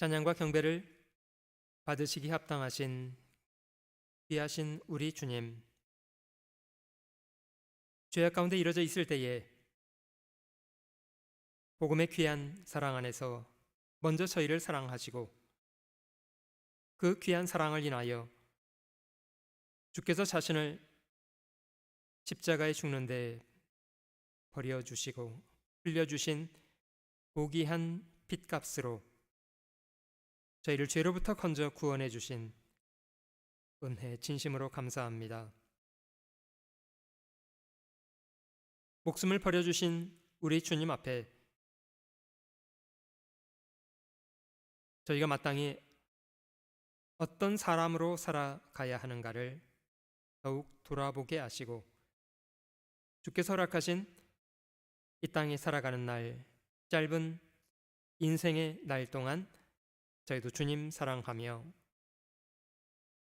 찬양과 경배를 받으시기 합당하신 귀하신 우리 주님, 죄악 가운데 이루어져 있을 때에 복음의 귀한 사랑 안에서 먼저 저희를 사랑하시고 그 귀한 사랑을 인하여 주께서 자신을 십자가에 죽는데 버려주시고 흘려주신 고귀한 핏값으로 저희를 죄로부터 건져 구원해 주신 은혜 진심으로 감사합니다. 목숨을 버려주신 우리 주님 앞에 저희가 마땅히 어떤 사람으로 살아가야 하는가를 더욱 돌아보게 하시고 주께서 허락하신 이 땅에 살아가는 날, 짧은 인생의 날 동안 저희도 주님 사랑하며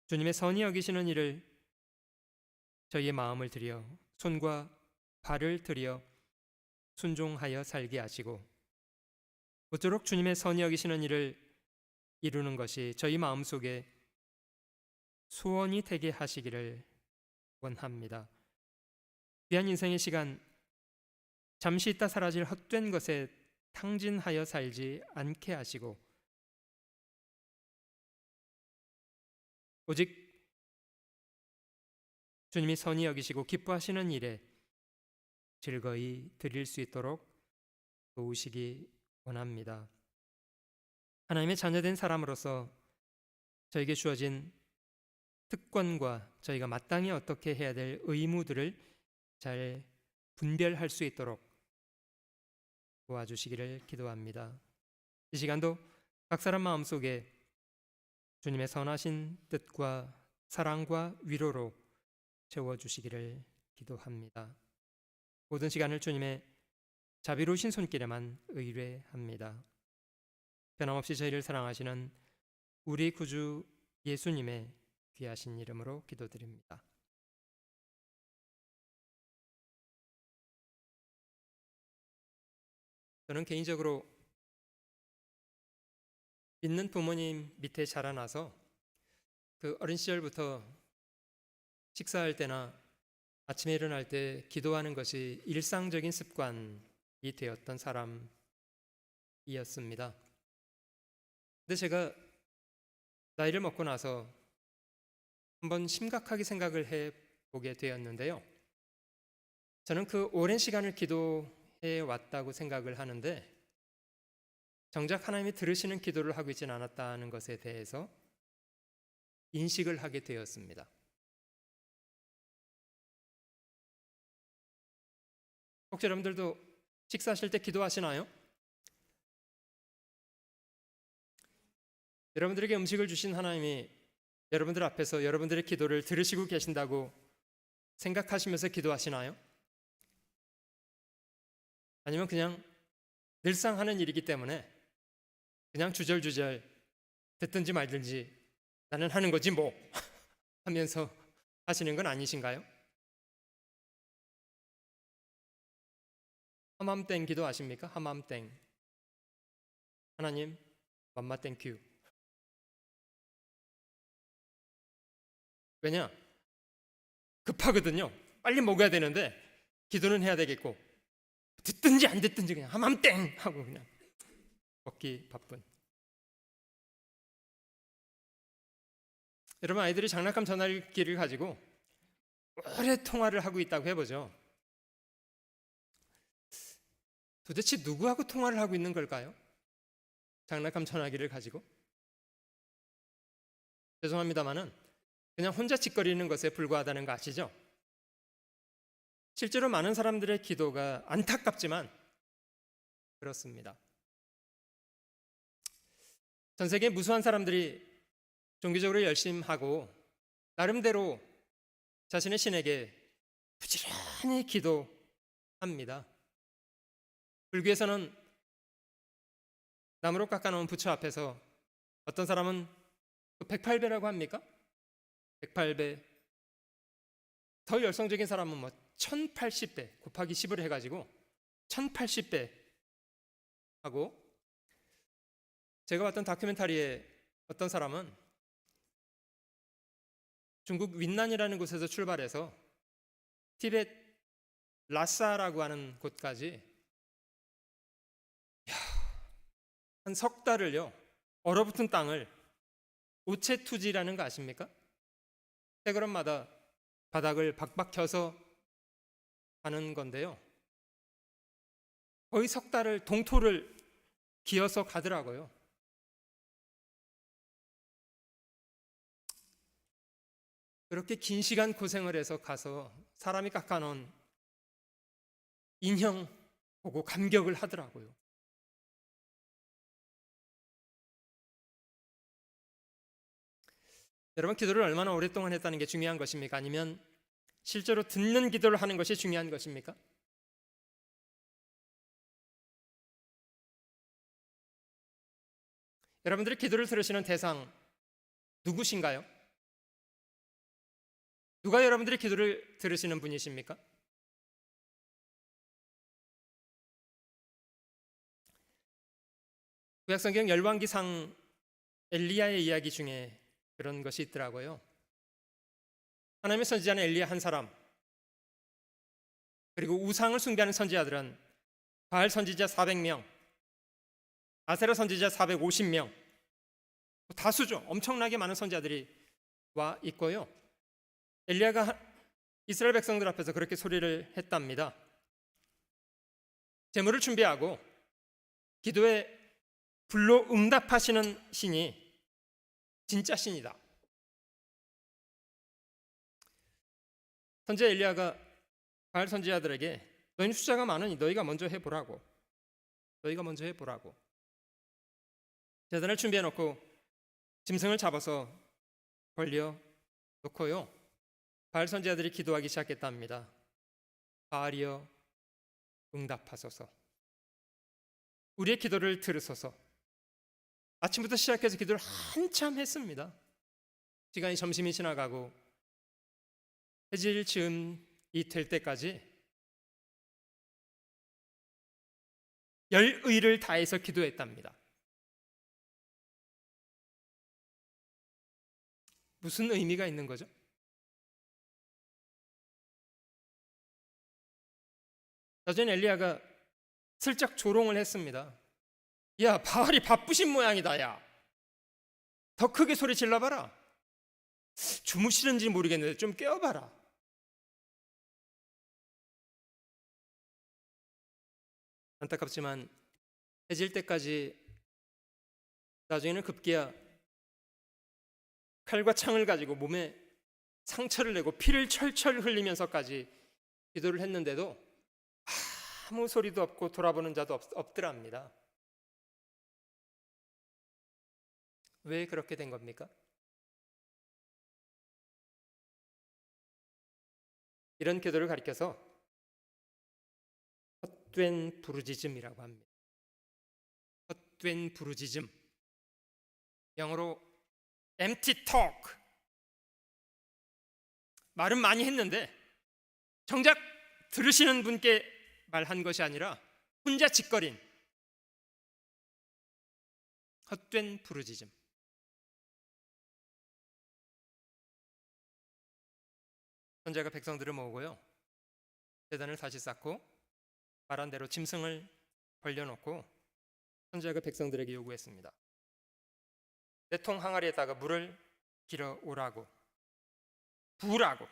주님의 선히 여기시는 일을 저희의 마음을 들여 손과 발을 들여 순종하여 살게 하시고 모쪼록 주님의 선히 여기시는 일을 이루는 것이 저희 마음속에 소원이 되게 하시기를 원합니다. 귀한 인생의 시간, 잠시 있다 사라질 헛된 것에 탕진하여 살지 않게 하시고 오직 주님이 선히 여기시고 기뻐하시는 일에 즐거이 드릴 수 있도록 도우시기 원합니다. 하나님의 자녀된 사람으로서 저에게 주어진 특권과 저희가 마땅히 어떻게 해야 될 의무들을 잘 분별할 수 있도록 도와주시기를 기도합니다. 이 시간도 각 사람 마음속에 주님의 선하신 뜻과 사랑과 위로로 채워주시기를 기도합니다. 모든 시간을 주님의 자비로우신 손길에만 의뢰합니다. 변함없이 저희를 사랑하시는 우리 구주 예수님의 귀하신 이름으로 기도드립니다. 저는 개인적으로 믿는 부모님 밑에 자라나서 그 어린 시절부터 식사할 때나 아침에 일어날 때 기도하는 것이 일상적인 습관이 되었던 사람이었습니다. 근데 제가 나이를 먹고 나서 한번 심각하게 생각을 해보게 되었는데요. 저는 그 오랜 시간을 기도해 왔다고 생각을 하는데 정작 하나님이 들으시는 기도를 하고 있지는 않았다는 것에 대해서 인식을 하게 되었습니다. 혹시 여러분들도 식사하실 때 기도하시나요? 여러분들에게 음식을 주신 하나님이 여러분들 앞에서 여러분들의 기도를 들으시고 계신다고 생각하시면서 기도하시나요? 아니면 그냥 늘상 하는 일이기 때문에 그냥 주절주절 듣든지 말든지 나는 하는 거지 뭐 하면서 하시는 건 아니신가요? 하맘땡 기도 아십니까? 하맘땡. 하나님 맘마 땡큐. 왜냐? 급하거든요. 빨리 먹어야 되는데 기도는 해야 되겠고 듣든지 안 듣든지 그냥 하맘땡 하고 그냥 먹기 바쁜. 여러분, 아이들이 장난감 전화기를 가지고 오래 통화를 하고 있다고 해보죠. 도대체 누구하고 통화를 하고 있는 걸까요? 장난감 전화기를 가지고? 죄송합니다만은 그냥 혼자 짓거리는 것에 불과하다는 거 아시죠? 실제로 많은 사람들의 기도가 안타깝지만 그렇습니다. 전 세계 무수한 사람들이 종교적으로 열심히 하고 나름대로 자신의 신에게 부지런히 기도합니다. 불교에서는 나무로 깎아놓은 부처 앞에서 어떤 사람은 108배라고 합니까? 108배. 더 열성적인 사람은 1080배 곱하기 10을 해가지고 1080배 하고 제가 봤던 다큐멘터리에 어떤 사람은 중국 윈난이라는 곳에서 출발해서 티벳 라싸라고 하는 곳까지 한 석 달을요, 얼어붙은 땅을 오체투지라는 거 아십니까? 세 걸음마다 바닥을 박박 켜서 가는 건데요, 거의 석 달을 동토를 기어서 가더라고요. 그렇게 긴 시간 고생을 해서 가서 사람이 깎아놓은 인형 보고 감격을 하더라고요. 여러분, 기도를 얼마나 오랫동안 했다는 게 중요한 것입니까? 아니면 실제로 듣는 기도를 하는 것이 중요한 것입니까? 여러분들이 기도를 들으시는 대상 누구신가요? 누가 여러분들의 기도를 들으시는 분이십니까? 구약성경 열왕기상 엘리야의 이야기 중에 그런 것이 있더라고요. 하나님의 선지자는 엘리야 한 사람, 그리고 우상을 숭배하는 선지자들은 바알 선지자 400명, 아세라 선지자 450명, 다수죠. 엄청나게 많은 선지자들이 와 있고요. 엘리야가 이스라엘 백성들 앞에서 그렇게 소리를 했답니다. 제물을 준비하고 기도에 불로 응답하시는 신이 진짜 신이다. 선지자 엘리야가 바알 선지자들에게 너희는 숫자가 많으니 너희가 먼저 해보라고, 재단을 준비해놓고 짐승을 잡아서 벌려 놓고요, 바알 선지자들이 기도하기 시작했답니다. 바알이여 응답하소서, 우리의 기도를 들으소서. 아침부터 시작해서 기도를 한참 했습니다. 시간이 점심이 지나가고 해질 즈음이 될 때까지 열의를 다해서 기도했답니다. 무슨 의미가 있는 거죠? 나중에 엘리야가 슬쩍 조롱을 했습니다. 야, 바알이 바쁘신 모양이다. 야, 더 크게 소리 질러봐라. 주무시는지 모르겠는데 좀 깨워봐라. 안타깝지만 해질 때까지 나중에는 급기야 칼과 창을 가지고 몸에 상처를 내고 피를 철철 흘리면서까지 기도를 했는데도 아무 소리도 없고 돌아보는 자도 없더랍니다. 왜 그렇게 된 겁니까? 이런 기도를 가리켜서 헛된 부르짖음이라고 합니다. 헛된 부르짖음, 영어로 empty talk. 말은 많이 했는데 정작 들으시는 분께 말한 것이 아니라 혼자 짓거린 헛된 부르짖음. 선지자가 백성들을 모으고요, 제단을 다시 쌓고 말한 대로 짐승을 벌려놓고 선지자가 백성들에게 요구했습니다. 내 통 항아리에다가 물을 길어 오라고, 부으라고.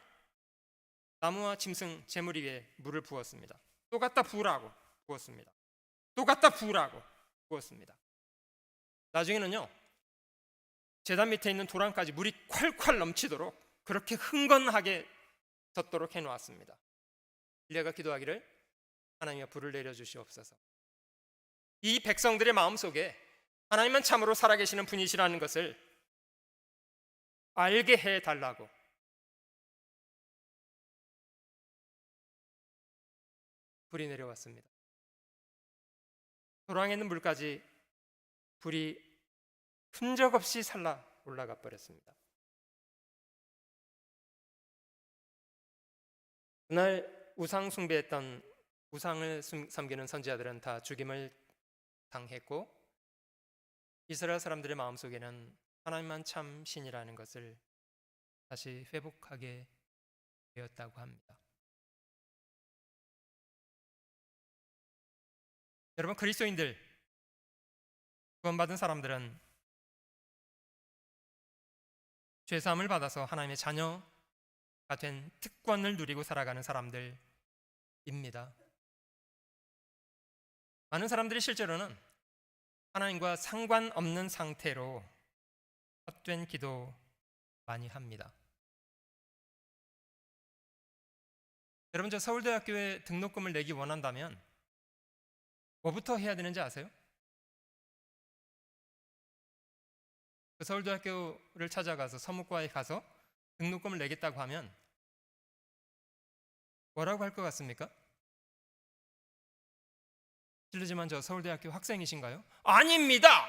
나무와 짐승 제물 위에 물을 부었습니다. 또 갖다 부으라고 부었습니다. 또 갖다 부으라고 부었습니다. 나중에는요, 제단 밑에 있는 도랑까지 물이 콸콸 넘치도록 그렇게 흥건하게 젖도록 해놓았습니다. 엘리야가 기도하기를 하나님이여 불을 내려주시옵소서. 이 백성들의 마음속에 하나님은 참으로 살아계시는 분이시라는 것을 알게 해달라고. 불이 내려왔습니다. 도랑에 있는 물까지 불이 흔적 없이 살라 올라가 버렸습니다. 그날 우상 숭배했던, 우상을 섬기는 선지자들은 다 죽임을 당했고 이스라엘 사람들의 마음속에는 하나님만 참 신이라는 것을 다시 회복하게 되었다고 합니다. 여러분, 그리스도인들, 구원받은 사람들은 죄사함을 받아서 하나님의 자녀가 된 특권을 누리고 살아가는 사람들입니다. 많은 사람들이 실제로는 하나님과 상관없는 상태로 헛된 기도 많이 합니다. 여러분, 저 서울대학교에 등록금을 내기 원한다면 뭐부터 해야 되는지 아세요? 그 서울대학교를 찾아가서 서무과에 가서 등록금을 내겠다고 하면 뭐라고 할 것 같습니까? 실례지만 저 서울대학교 학생이신가요? 아닙니다.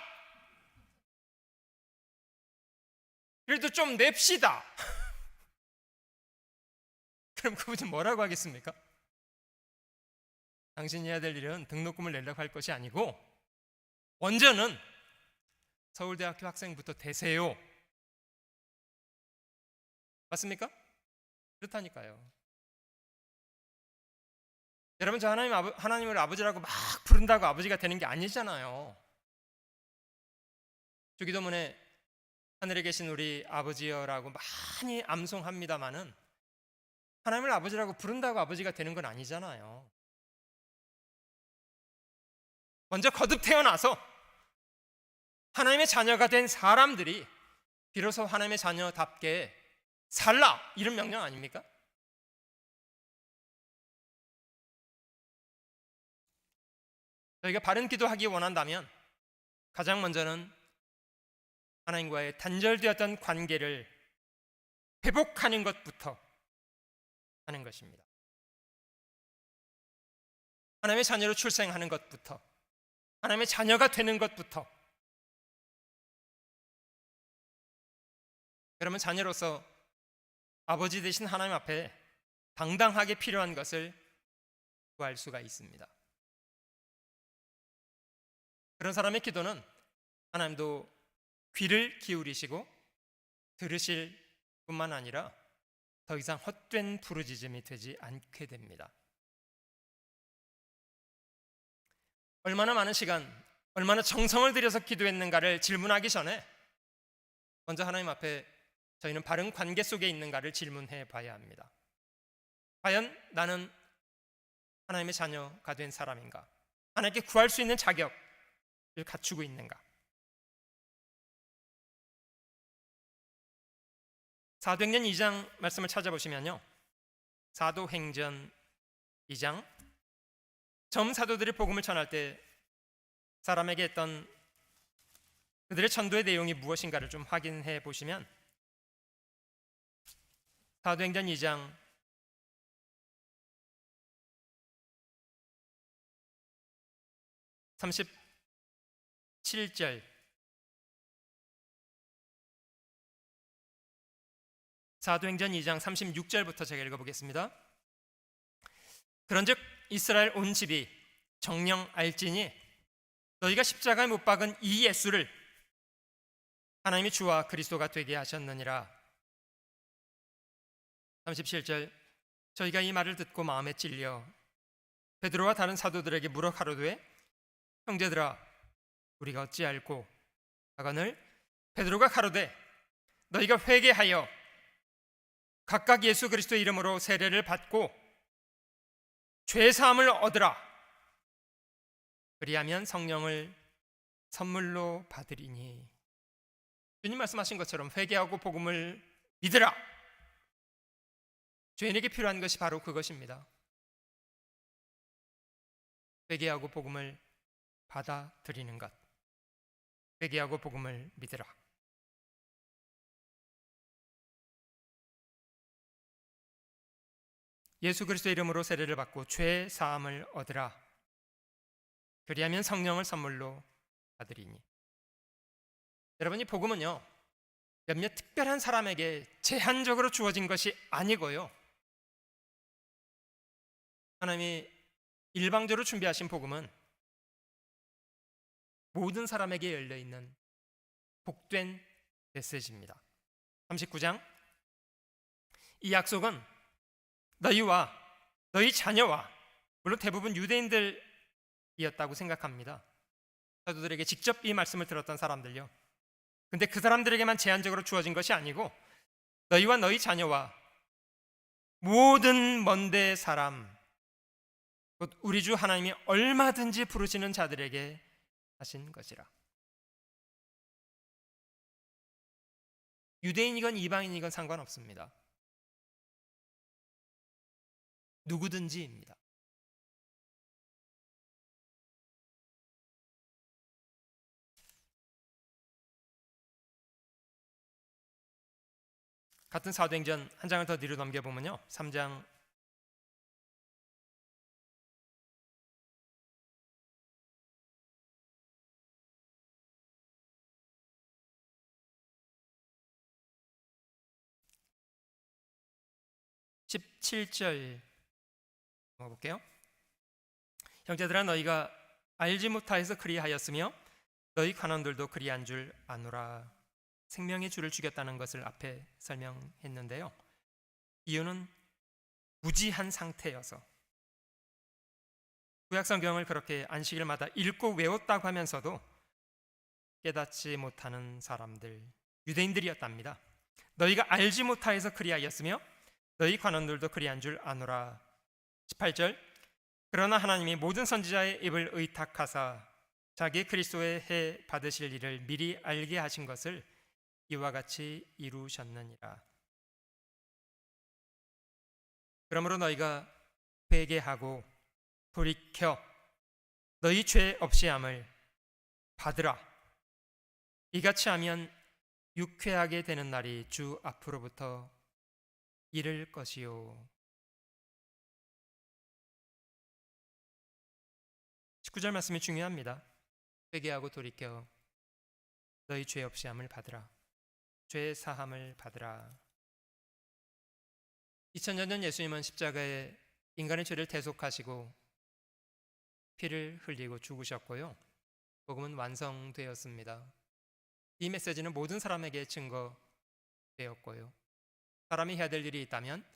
그래도 좀 냅시다. 그럼 그분은 뭐라고 하겠습니까? 당신이 해야 될 일은 등록금을 내려고 할 것이 아니고 먼저는 서울대학교 학생부터 되세요. 맞습니까? 그렇다니까요. 여러분, 저 하나님을 아버지라고 막 부른다고 아버지가 되는 게 아니잖아요. 주기도문에 하늘에 계신 우리 아버지여라고 많이 암송합니다마는 하나님을 아버지라고 부른다고 아버지가 되는 건 아니잖아요. 먼저 거듭 태어나서 하나님의 자녀가 된 사람들이 비로소 하나님의 자녀답게 살라, 이런 명령 아닙니까? 저희가 바른 기도하기 원한다면 가장 먼저는 하나님과의 단절되었던 관계를 회복하는 것부터 하는 것입니다. 하나님의 자녀로 출생하는 것부터, 하나님의 자녀가 되는 것부터. 그러면 자녀로서 아버지 되신 하나님 앞에 당당하게 필요한 것을 구할 수가 있습니다. 그런 사람의 기도는 하나님도 귀를 기울이시고 들으실 뿐만 아니라 더 이상 헛된 부르짖음이 되지 않게 됩니다. 얼마나 많은 시간, 얼마나 정성을 들여서 기도했는가를 질문하기 전에 먼저 하나님 앞에 저희는 바른 관계 속에 있는가를 질문해 봐야 합니다. 과연 나는 하나님의 자녀가 된 사람인가? 하나님께 구할 수 있는 자격을 갖추고 있는가? 사도행전 2장 말씀을 찾아보시면요, 사도행전 2장 처음 사도들이 복음을 전할 때 사람에게 했던 그들의 전도의 내용이 무엇인가를 좀 확인해 보시면 사도행전 2장 37절, 사도행전 2장 36절부터 제가 읽어보겠습니다. 그런즉 이스라엘 온 집이 정녕 알지니 너희가 십자가에 못 박은 이 예수를 하나님이 주와 그리스도가 되게 하셨느니라. 37절, 저희가 이 말을 듣고 마음에 찔려 베드로와 다른 사도들에게 물어 가로되 형제들아 우리가 어찌 알고 하거늘 베드로가 가로되 너희가 회개하여 각각 예수 그리스도의 이름으로 세례를 받고 죄 사함을 얻으라. 그리하면 성령을 선물로 받으리니. 주님 말씀하신 것처럼 회개하고 복음을 믿으라. 죄인에게 필요한 것이 바로 그것입니다. 회개하고 복음을 받아들이는 것. 회개하고 복음을 믿으라. 예수 그리스도의 이름으로 세례를 받고 죄 사함을 얻으라. 그리하면 성령을 선물로 받으리니. 여러분, 이 복음은요 몇몇 특별한 사람에게 제한적으로 주어진 것이 아니고요, 하나님이 일방적으로 준비하신 복음은 모든 사람에게 열려있는 복된 메시지입니다. 39장, 이 약속은 너희와 너희 자녀와, 물론 대부분 유대인들이었다고 생각합니다. 사도들에게 직접 이 말씀을 들었던 사람들요. 근데 그 사람들에게만 제한적으로 주어진 것이 아니고 너희와 너희 자녀와 모든 먼데 사람, 곧 우리 주 하나님이 얼마든지 부르시는 자들에게 하신 것이라. 유대인이건 이방인이건 상관없습니다. 누구든지입니다. 같은 사도행전 한 장을 더 뒤로 넘겨보면요, 3장 17절 볼게요. 형제들아, 너희가 알지 못하여서 그리하였으며 너희 관원들도 그리한 줄 아노라. 생명의 주를 죽였다는 것을 앞에 설명했는데요, 이유는 무지한 상태여서, 구약성경을 그렇게 안식일마다 읽고 외웠다고 하면서도 깨닫지 못하는 사람들, 유대인들이었답니다. 너희가 알지 못하여서 그리하였으며 너희 관원들도 그리한 줄 아노라. 18절, 그러나 하나님이 모든 선지자의 입을 의탁하사 자기 그리스도의 해 받으실 일을 미리 알게 하신 것을 이와 같이 이루셨느니라. 그러므로 너희가 회개하고 돌이켜 너희 죄 없이 함을 받으라. 이같이 하면 유쾌하게 되는 날이 주 앞으로부터 이를 것이요. 19절 말씀이 중요합니다. 회개하고 돌이켜 너희 죄 없이 함을 받으라. 죄 사함을 받으라. 2000년 전 예수님은 십자가에 인간의 죄를 대속하시고 피를 흘리고 죽으셨고요, 복음은 완성되었습니다. 이 메시지는 모든 사람에게 증거되었고요, 사람이 해야 될 일이 있다면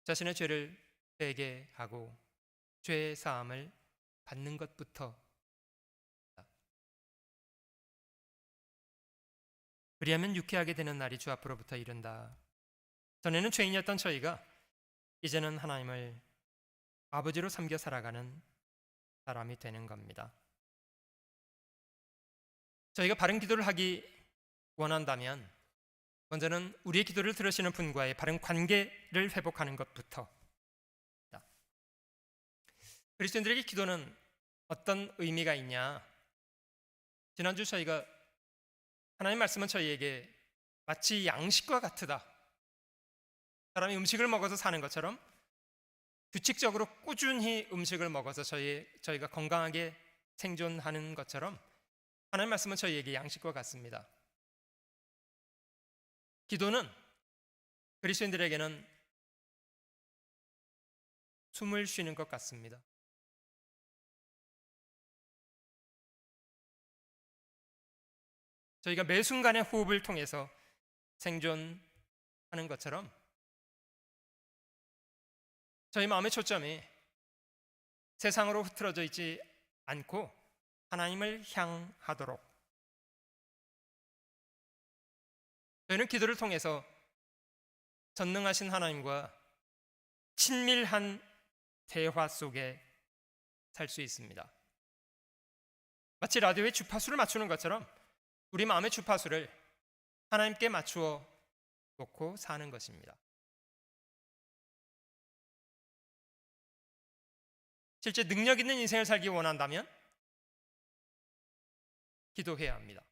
자신의 죄를 회개하고 죄 사함을 받는 것부터, 그리하면 유쾌하게 되는 날이 주 앞으로부터 이른다. 전에는 죄인이었던 저희가 이제는 하나님을 아버지로 섬겨 살아가는 사람이 되는 겁니다. 저희가 바른 기도를 하기 원한다면 먼저는 우리의 기도를 들으시는 분과의 바른 관계를 회복하는 것부터. 그리스도인들에게 기도는 어떤 의미가 있냐? 지난주 저희가 하나님 말씀은 저희에게 마치 양식과 같으다. 사람이 음식을 먹어서 사는 것처럼 규칙적으로 꾸준히 음식을 먹어서 저희가 건강하게 생존하는 것처럼 하나님 말씀은 저희에게 양식과 같습니다. 기도는 그리스도인들에게는 숨을 쉬는 것 같습니다. 저희가 매 순간의 호흡을 통해서 생존하는 것처럼 저희 마음의 초점이 세상으로 흐트러져 있지 않고 하나님을 향하도록, 저희는 기도를 통해서 전능하신 하나님과 친밀한 대화 속에 살 수 있습니다. 마치 라디오의 주파수를 맞추는 것처럼 우리 마음의 주파수를 하나님께 맞추어 놓고 사는 것입니다. 실제 능력 있는 인생을 살기 원한다면 기도해야 합니다.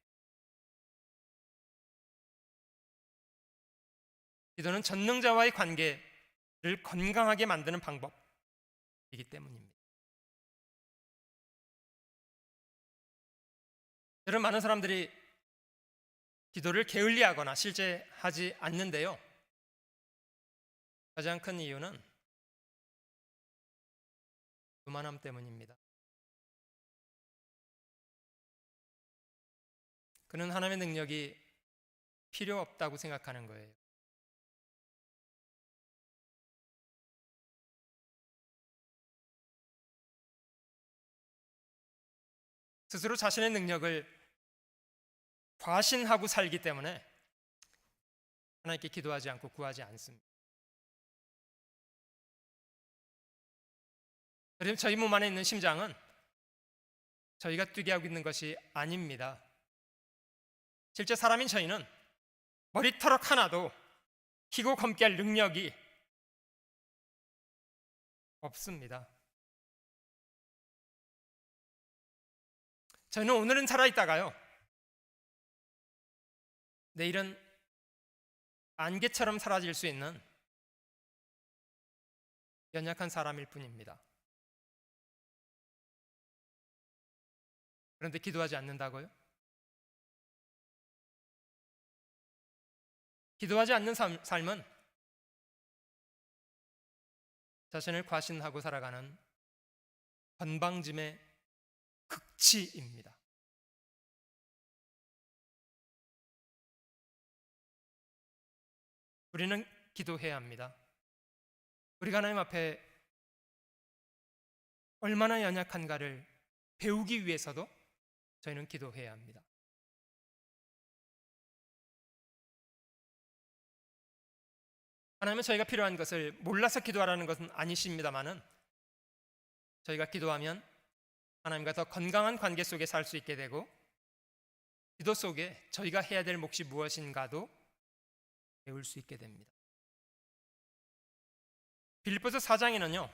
기도는 전능자와의 관계를 건강하게 만드는 방법이기 때문입니다. 여러분, 많은 사람들이 기도를 게을리하거나 실제 하지 않는데요, 가장 큰 이유는 교만함 때문입니다. 그는 하나님의 능력이 필요 없다고 생각하는 거예요. 스스로 자신의 능력을 과신하고 살기 때문에 하나님께 기도하지 않고 구하지 않습니다. 그럼 저희 몸 안에 있는 심장은 저희가 뛰게 하고 있는 것이 아닙니다. 실제 사람인 저희는 머리털럭 하나도 희고 검게 할 능력이 없습니다. 저희는 오늘은 살아있다가요, 내일은 안개처럼 사라질 수 있는 연약한 사람일 뿐입니다. 그런데 기도하지 않는다고요? 기도하지 않는 삶은 자신을 과신하고 살아가는 건방짐의 극치입니다. 우리는 기도해야 합니다. 우리가 하나님 앞에 얼마나 연약한가를 배우기 위해서도 저희는 기도해야 합니다. 하나님은 저희가 필요한 것을 몰라서 기도하라는 것은 아니십니다만은, 저희가 기도하면 하나님과 더 건강한 관계 속에 살 수 있게 되고, 기도 속에 저희가 해야 될 몫이 무엇인가도 배울 수 있게 됩니다. 빌립보서 4장에는요,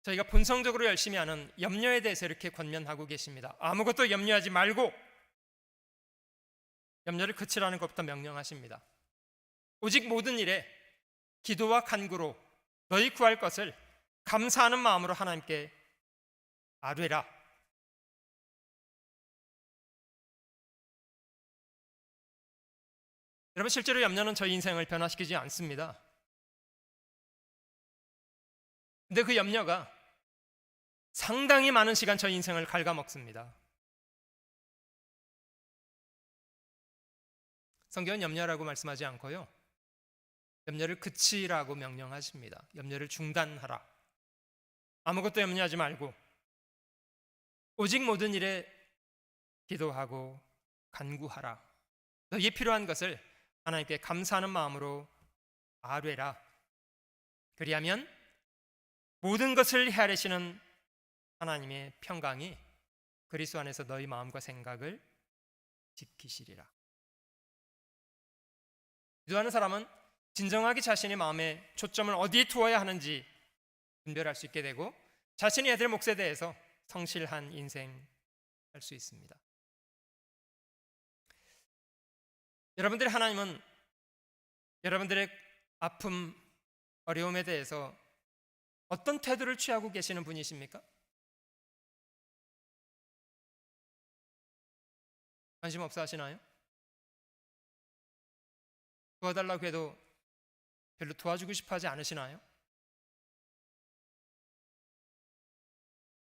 저희가 본성적으로 열심히 하는 염려에 대해서 이렇게 권면하고 계십니다. 아무것도 염려하지 말고 염려를 그치라는 것부터 명령하십니다. 오직 모든 일에 기도와 간구로 너희 구할 것을 감사하는 마음으로 하나님께 아뢰라. 여러분, 실제로 염려는 저희 인생을 변화시키지 않습니다. 근데 그 염려가 상당히 많은 시간 저희 인생을 갉아먹습니다. 성경은 염려라고 말씀하지 않고요, 염려를 그치라고 명령하십니다. 염려를 중단하라. 아무것도 염려하지 말고 오직 모든 일에 기도하고 간구하라. 너희에 필요한 것을 하나님께 감사하는 마음으로 아뢰라. 그리하면 모든 것을 헤아리시는 하나님의 평강이 그리스도 안에서 너희 마음과 생각을 지키시리라. 기도하는 사람은 진정하게 자신의 마음의 초점을 어디에 두어야 하는지 분별할 수 있게 되고, 자신이 해야 될 몫에 대해서 성실한 인생 할 수 있습니다. 여러분들의 하나님은 여러분들의 아픔, 어려움에 대해서 어떤 태도를 취하고 계시는 분이십니까? 관심 없어 하시나요? 도와달라고 해도 별로 도와주고 싶어 하지 않으시나요?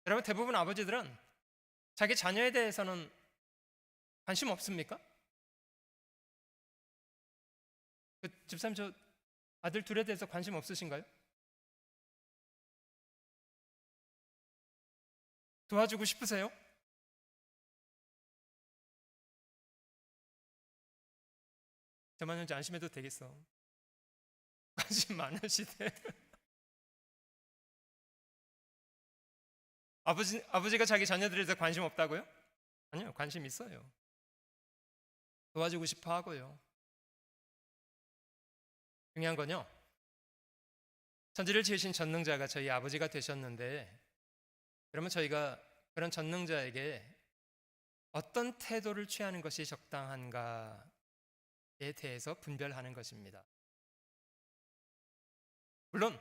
여러분, 대부분 아버지들은 자기 자녀에 대해서는 관심 없습니까? 집사님, 저 아들 둘에 대해서 관심 없으신가요? 도와주고 싶으세요? 저만 현재 안심해도 되겠어. 관심 많으시대. 아버지가 자기 자녀들에 대해서 관심 없다고요? 아니요, 관심 있어요. 도와주고 싶어 하고요. 중요한 건요, 천지를 지으신 전능자가 저희 아버지가 되셨는데, 그러면 저희가 그런 전능자에게 어떤 태도를 취하는 것이 적당한가에 대해서 분별하는 것입니다. 물론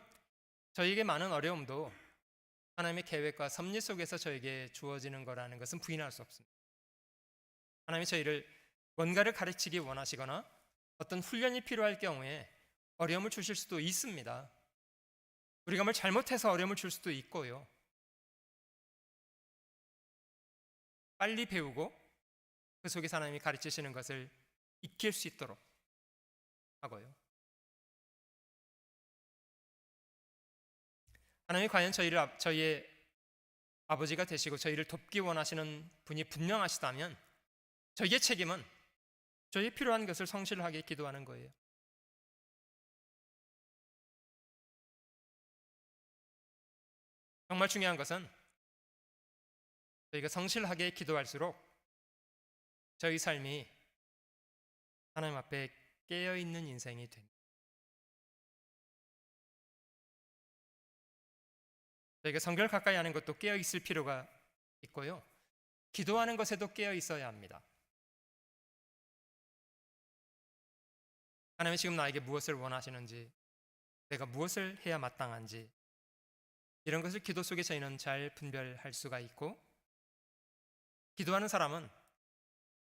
저희에게 많은 어려움도 하나님의 계획과 섭리 속에서 저에게 주어지는 거라는 것은 부인할 수 없습니다. 하나님이 저희를 뭔가를 가르치기 원하시거나 어떤 훈련이 필요할 경우에 어려움을 주실 수도 있습니다. 우리가 뭘 잘못해서 어려움을 줄 수도 있고요. 빨리 배우고 그 속에서 하나님이 가르치시는 것을 익힐 수 있도록 하고요. 하나님이 과연 저희의 아버지가 되시고 저희를 돕기 원하시는 분이 분명하시다면 저희의 책임은 저희의 필요한 것을 성실하게 기도하는 거예요. 정말 중요한 것은 저희가 성실하게 기도할수록 저희 삶이 하나님 앞에 깨어있는 인생이 됩니다. 저희가 성결 가까이 하는 것도 깨어있을 필요가 있고요. 기도하는 것에도 깨어있어야 합니다. 하나님이 지금 나에게 무엇을 원하시는지, 내가 무엇을 해야 마땅한지, 이런 것을 기도 속에 저희는 잘 분별할 수가 있고, 기도하는 사람은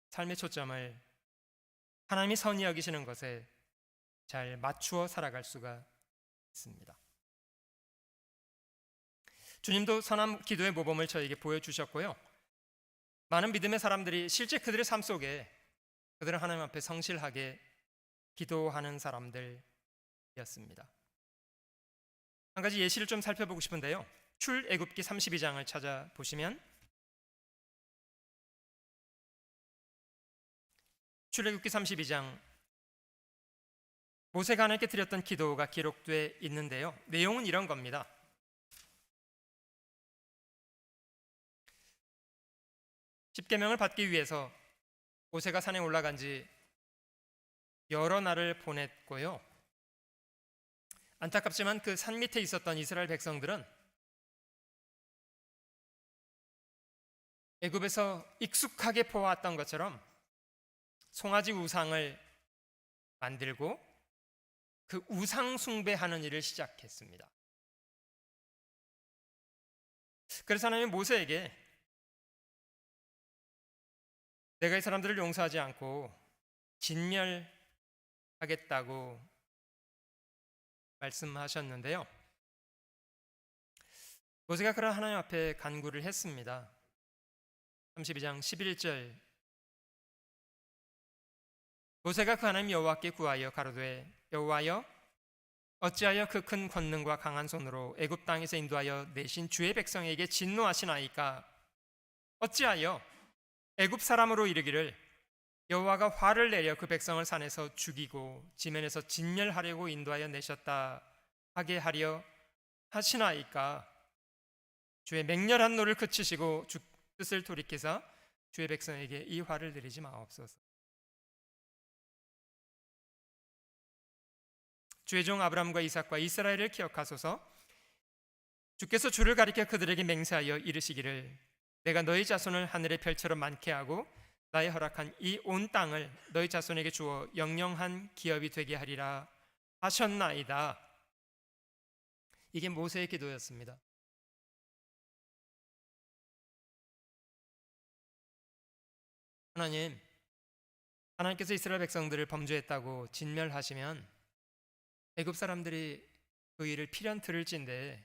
삶의 초점을 하나님이 선히 여기시는 것에 잘 맞추어 살아갈 수가 있습니다. 주님도 선한 기도의 모범을 저에게 보여주셨고요. 많은 믿음의 사람들이 실제 그들의 삶 속에 그들은 하나님 앞에 성실하게 기도하는 사람들이었습니다. 한 가지 예시를 좀 살펴보고 싶은데요. 출애굽기 32장을 찾아보시면 출애굽기 32장 모세가 하나님께 드렸던 기도가 기록되어 있는데요. 내용은 이런 겁니다. 십계명을 받기 위해서 모세가 산에 올라간 지 여러 날을 보냈고요. 안타깝지만 그 산 밑에 있었던 이스라엘 백성들은 애굽에서 익숙하게 보아왔던 것처럼 송아지 우상을 만들고 그 우상 숭배하는 일을 시작했습니다. 그래서 하나님이 모세에게 내가 이 사람들을 용서하지 않고 진멸하겠다고 말씀하셨는데요. 모세가 그런 하나님 앞에 간구를 했습니다. 32장 11절 모세가 그 하나님 여호와께 구하여 가로되 여호와여 어찌하여 그 큰 권능과 강한 손으로 애굽 땅에서 인도하여 내신 주의 백성에게 진노하시나이까 어찌하여 애굽 사람으로 이르기를 여호와가 화를 내려 그 백성을 산에서 죽이고 지면에서 진멸하려고 인도하여 내셨다 하게 하려 하시나이까 주의 맹렬한 노를 그치시고 주 뜻을 돌이키사 주의 백성에게 이 화를 내리지 마옵소서. 주의 종 아브라함과 이삭과 이스라엘을 기억하소서. 주께서 주를 가리켜 그들에게 맹세하여 이르시기를 내가 너희 자손을 하늘의 별처럼 많게 하고 나의 허락한 이 온 땅을 너희 자손에게 주어 영영한 기업이 되게 하리라 하셨나이다. 이게 모세의 기도였습니다. 하나님께서 이스라엘 백성들을 범죄했다고 진멸하시면 애굽 사람들이 그 일을 필연 들을진데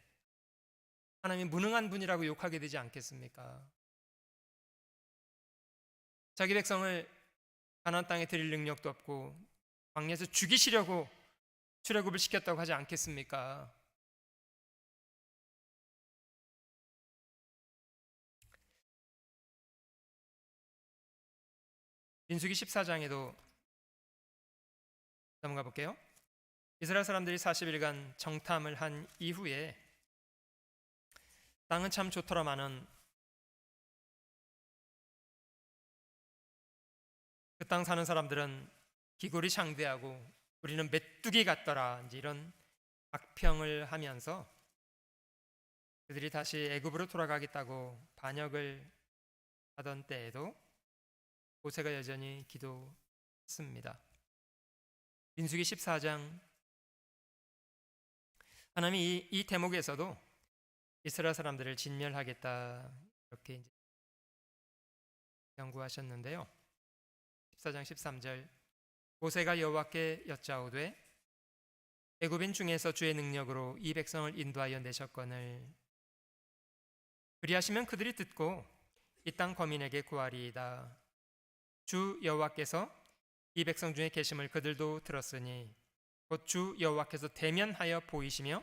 하나님이 무능한 분이라고 욕하게 되지 않겠습니까? 자기 백성을 가나안 땅에 드릴 능력도 없고 광야에서 죽이시려고 출애굽을 시켰다고 하지 않겠습니까? 민수기 14장에도 넘어가 볼게요. 이스라엘 사람들이 40일간 정탐을 한 이후에 땅은 참 좋더라마는 그 땅 사는 사람들은 기골이 장대하고 우리는 메뚜기 같더라 이런 악평을 하면서 그들이 다시 애굽으로 돌아가겠다고 반역을 하던 때에도 모세가 여전히 기도했습니다. 민수기 14장 하나님이 이 대목에서도 이스라엘 사람들을 진멸하겠다 이렇게 경고하셨는데요. 14장 13절 모세가 여호와께 여짜오되 애굽인 중에서 주의 능력으로 이 백성을 인도하여 내셨거늘 그리하시면 그들이 듣고 이 땅 거민에게 구하리이다. 주 여호와께서 이 백성 중에 계심을 그들도 들었으니 곧 주 여호와께서 대면하여 보이시며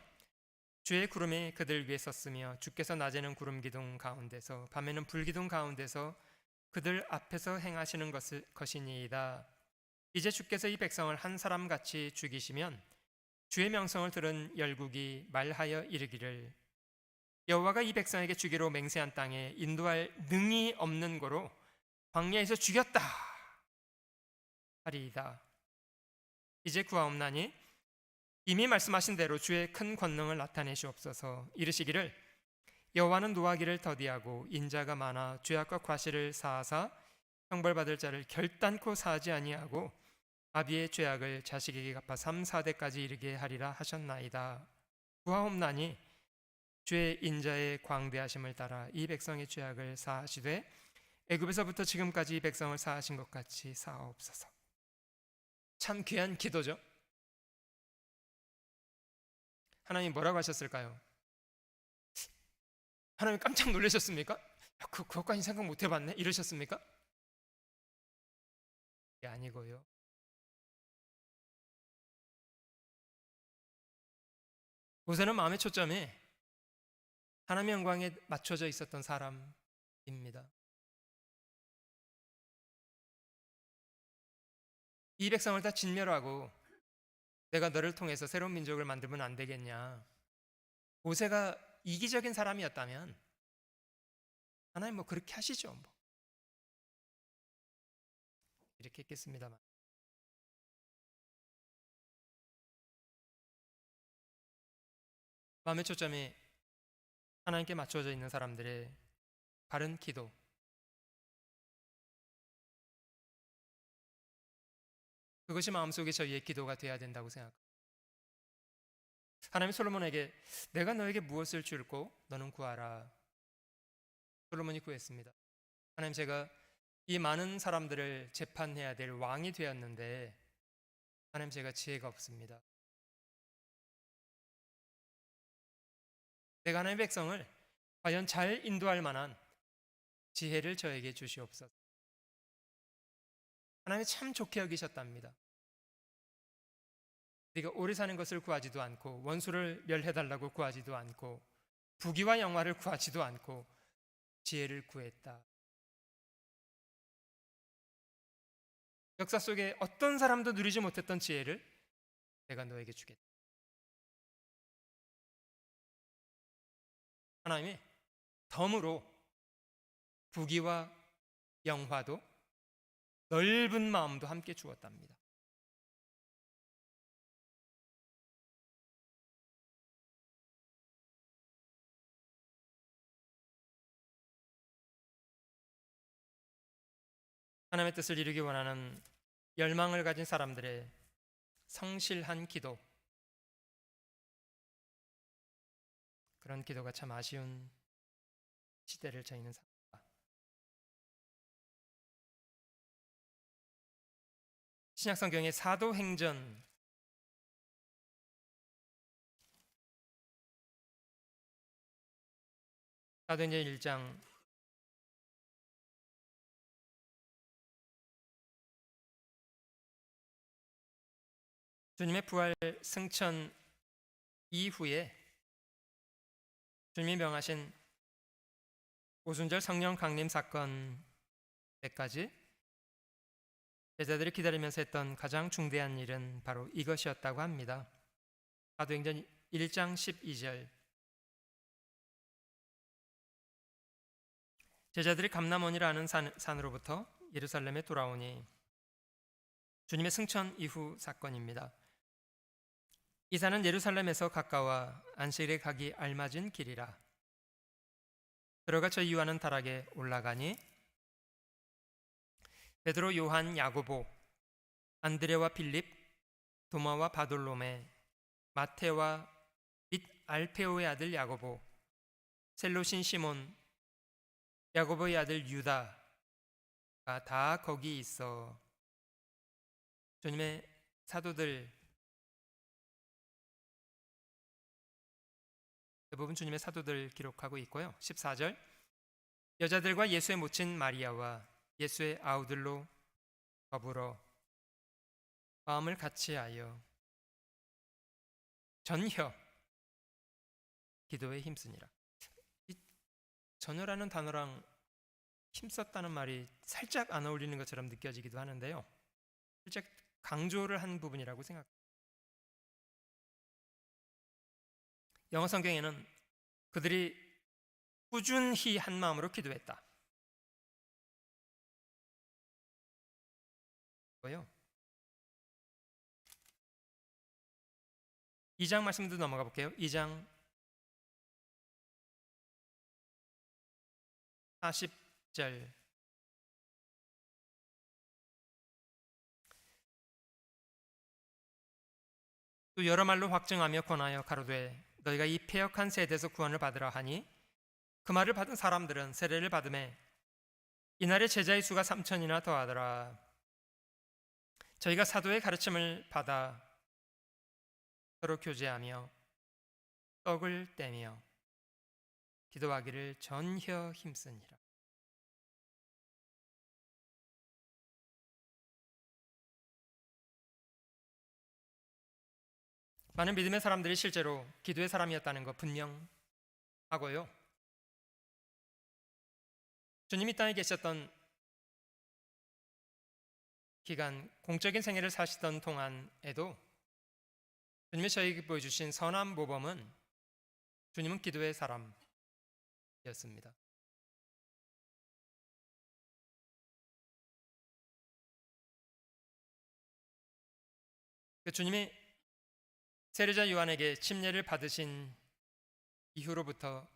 주의 구름이 그들 위에 섰으며 주께서 낮에는 구름 기둥 가운데서 밤에는 불 기둥 가운데서 그들 앞에서 행하시는 것이니이다. 이제 주께서 이 백성을 한 사람같이 죽이시면 주의 명성을 들은 열국이 말하여 이르기를 여호와가 이 백성에게 주기로 맹세한 땅에 인도할 능이 없는 고로 광야에서 죽였다 하리이다. 이제 구하옵나니 이미 말씀하신 대로 주의 큰 권능을 나타내시옵소서. 이르시기를 여호와는 노하기를 더디하고 인자가 많아 죄악과 과실을 사하사 형벌받을 자를 결단코 사하지 아니하고 아비의 죄악을 자식에게 갚아 3, 4대까지 이르게 하리라 하셨나이다. 구하옵나니 주의 인자의 광대하심을 따라 이 백성의 죄악을 사하시되 애굽에서부터 지금까지 이 백성을 사하신 것 같이 사하옵소서. 참 귀한 기도죠. 하나님 뭐라고 하셨을까요? 하나님 깜짝 놀라셨습니까? 그것까지 생각 못 해봤네 이러셨습니까? 그게 아니고요. 모세는 마음의 초점이 하나님의 영광에 맞춰져 있었던 사람입니다. 이 백성을 다 진멸하고 내가 너를 통해서 새로운 민족을 만들면 안 되겠냐. 모세가 이기적인 사람이었다면 하나님 뭐 그렇게 하시죠. 뭐. 이렇게 했겠습니다만. 마음의 초점이 하나님께 맞춰져 있는 사람들의 바른 기도, 그것이 마음속에 저희의 기도가 되어야 된다고 생각합니다. 하나님이 솔로몬에게 내가 너에게 무엇을 줄고 너는 구하라. 솔로몬이 구했습니다. 하나님, 제가 이 많은 사람들을 재판해야 될 왕이 되었는데 하나님, 제가 지혜가 없습니다. 내가 하나님의 백성을 과연 잘 인도할 만한 지혜를 저에게 주시옵소서. 하나님이 참 좋게 여기셨답니다. 네가 오래 사는 것을 구하지도 않고 원수를 멸해달라고 구하지도 않고 부귀와 영화를 구하지도 않고 지혜를 구했다. 역사 속에 어떤 사람도 누리지 못했던 지혜를 내가 너에게 주겠다. 하나님이 덤으로 부귀와 영화도 넓은 마음도 함께 주었답니다. 하나님의 뜻을 이루기 원하는 열망을 가진 사람들의 성실한 기도, 그런 기도가 참 아쉬운 시대를 저희는 삽니다. 신약성경의 사도행전 사도행전 1장 주님의 부활 승천 이후에 주님이 명하신 오순절 성령 강림 사건 때까지 제자들이 기다리면서 했던 가장 중대한 일은 바로 이것이었다고 합니다. 사도행전 1장 12절, 제자들이 감람원이라는 산으로부터 예루살렘에 돌아오니, 주님의 승천 이후 사건입니다. 이 산은 예루살렘에서 가까워 안식일에 가기 알맞은 길이라. 들어가 저 이유하는 다락에 올라가니 베드로, 요한, 야고보, 안드레와 빌립, 도마와 바돌로메, 마테와 및 알페오의 아들 야고보, 셀로신 시몬, 야고보의 아들 유다가 다 거기 있어. 주님의 사도들, 대부분 주님의 사도들 기록하고 있고요. 14절, 여자들과 예수의 모친 마리아와 예수의 아우들로 더불어 마음을 같이하여 전혀 기도에 힘쓰니라. 이 전혀라는 단어랑 힘썼다는 말이 살짝 안 어울리는 것처럼 느껴지기도 하는데요. 실제 강조를 한 부분이라고 생각합니다. 영어 성경에는 그들이 꾸준히 한 마음으로 기도했다. 고요. 2장 말씀도 넘어가 볼게요. 2장 40절. 또 여러 말로 확증하며 권하여 가로되 너희가 이 패역한 세대에서 구원을 받으라 하니 그 말을 받은 사람들은 세례를 받음에 이날에 제자의 수가 3,000이나 더하더라. 저희가 사도의 가르침을 받아 서로 교제하며 떡을 떼며 기도하기를 전혀 힘쓰니라. 많은 믿음의 사람들이 실제로 기도의 사람이었다는 것 분명하고요. 주님이 땅에 계셨던 기간, 공적인 생애를 사시던 동안에도 주님이 저에게 보여주신 선한 모범은 주님은 기도의 사람이었습니다. 주님이 세례자 요한에게 침례를 받으신 이후로부터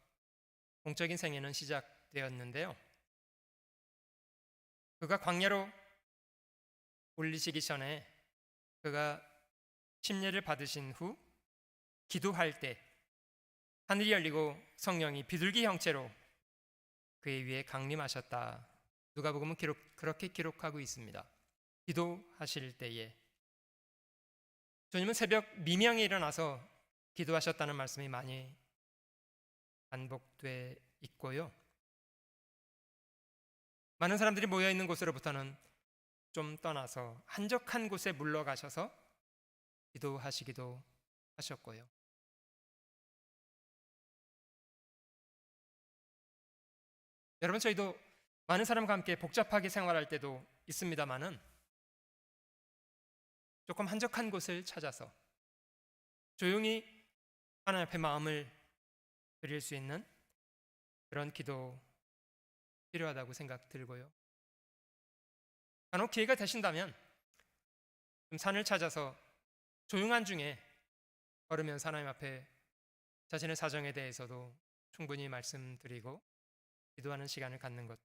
공적인 생애는 시작되었는데요. 그가 광야로 올리시기 전에 그가 침례를 받으신 후 기도할 때 하늘이 열리고 성령이 비둘기 형체로 그의 위에 강림하셨다. 누가복음은 그렇게 기록하고 있습니다. 기도하실 때에 주님은 새벽 미명에 일어나서 기도하셨다는 말씀이 많이 반복돼 있고요. 많은 사람들이 모여있는 곳으로부터는 좀 떠나서 한적한 곳에 물러가셔서 기도하시기도 하셨고요. 여러분, 저희도 많은 사람과 함께 복잡하게 생활할 때도 있습니다만은 조금 한적한 곳을 찾아서 조용히 하나님 앞에 마음을 드릴 수 있는 그런 기도 필요하다고 생각 들고요. 간혹 기회가 되신다면 좀 산을 찾아서 조용한 중에 걸으면서 하나님 앞에 자신의 사정에 대해서도 충분히 말씀드리고 기도하는 시간을 갖는 것.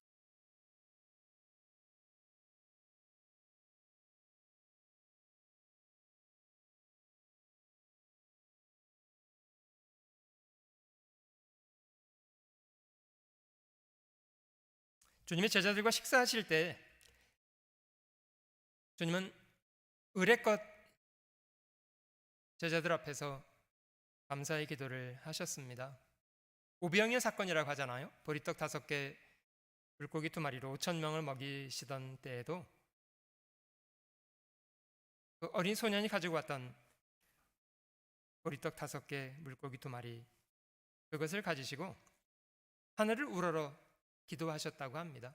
주님의 제자들과 식사하실 때 주님은 의례껏 제자들 앞에서 감사의 기도를 하셨습니다. 오병이어 사건이라고 하잖아요. 보리떡 5개, 물고기 2마리로 5,000명을 먹이시던 때에도 그 어린 소년이 가지고 왔던 보리떡 5개, 물고기 2마리, 그것을 가지시고 하늘을 우러러 기도하셨다고 합니다.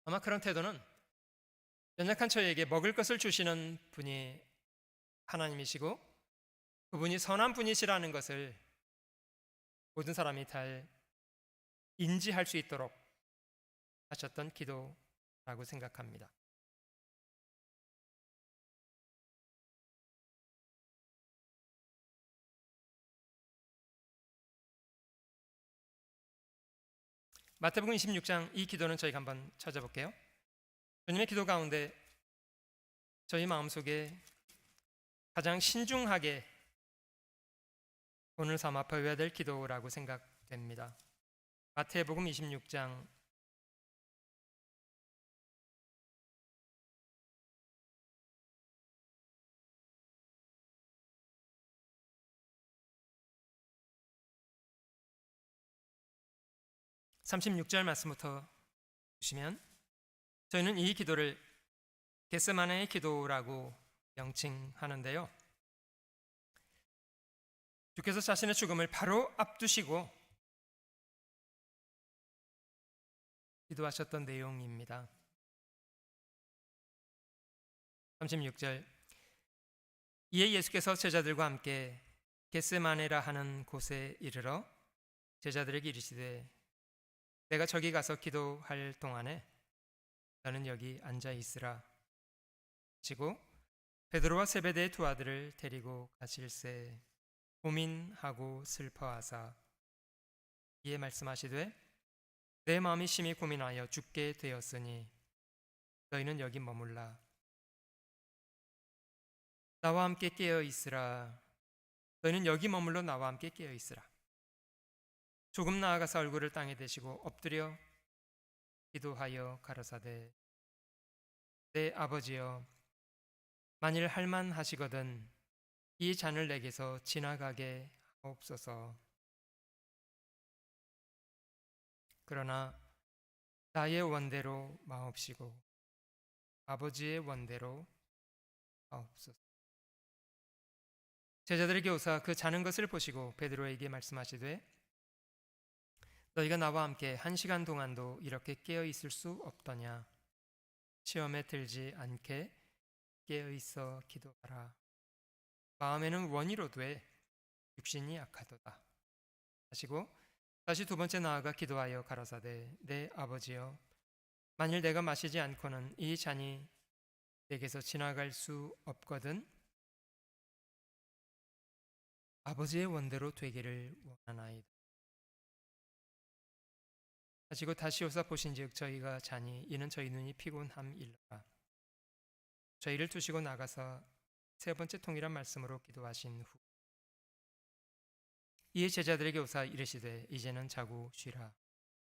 아마 그런 태도는 연약한 저에게 먹을 것을 주시는 분이 하나님이시고 그분이 선한 분이시라는 것을 모든 사람이 잘 인지할 수 있도록 하셨던 기도라고 생각합니다. 마태복음 26장 이 기도는 저희가 한번 찾아볼게요. 주님의 기도 가운데 저희 마음속에 가장 신중하게 오늘 삼아 배워야 될 기도라고 생각됩니다. 마태복음 26장 36절 말씀부터 보시면 저희는 이 기도를 겟세마네의 기도라고 명칭하는데요. 주께서 자신의 죽음을 바로 앞두시고 기도하셨던 내용입니다. 36절, 이에 예수께서 제자들과 함께 겟세마네라 하는 곳에 이르러 제자들에게 이르시되 내가 저기 가서 기도할 동안에 너는 여기 앉아 있으라 하시고 베드로와 세베대의 두 아들을 데리고 가실새 고민하고 슬퍼하사 이에 말씀하시되 내 마음이 심히 고민하여 죽게 되었으니 너희는 여기 머물라 나와 함께 깨어 있으라 너희는 여기 머물러 나와 함께 깨어 있으라. 조금 나아가서 얼굴을 땅에 대시고 엎드려 기도하여 가라사대 내 아버지여 만일 할만하시거든 이 잔을 내게서 지나가게 하옵소서. 그러나 나의 원대로 마옵시고 아버지의 원대로 하옵소서. 제자들에게 오사 그 자는 것을 보시고 베드로에게 말씀하시되 너희가 나와 함께 1시간 동안도 이렇게 깨어 있을 수 없더냐. 시험에 들지 않게 깨어 있어 기도하라. 마음에는 원이로되 육신이 약하도다 하시고 다시 두 번째 나아가 기도하여 가라사대 내 아버지여 만일 내가 마시지 않고는 이 잔이 내게서 지나갈 수 없거든 아버지의 원대로 되기를 원하나이다 하시고 다시 오사 보신즉 저희가 자니 이는 저희 눈이 피곤함일라. 저희를 두시고 나가서 세 번째 통일한 말씀으로 기도하신 후 이에 제자들에게 오사 이르시되 이제는 자고 쉬라.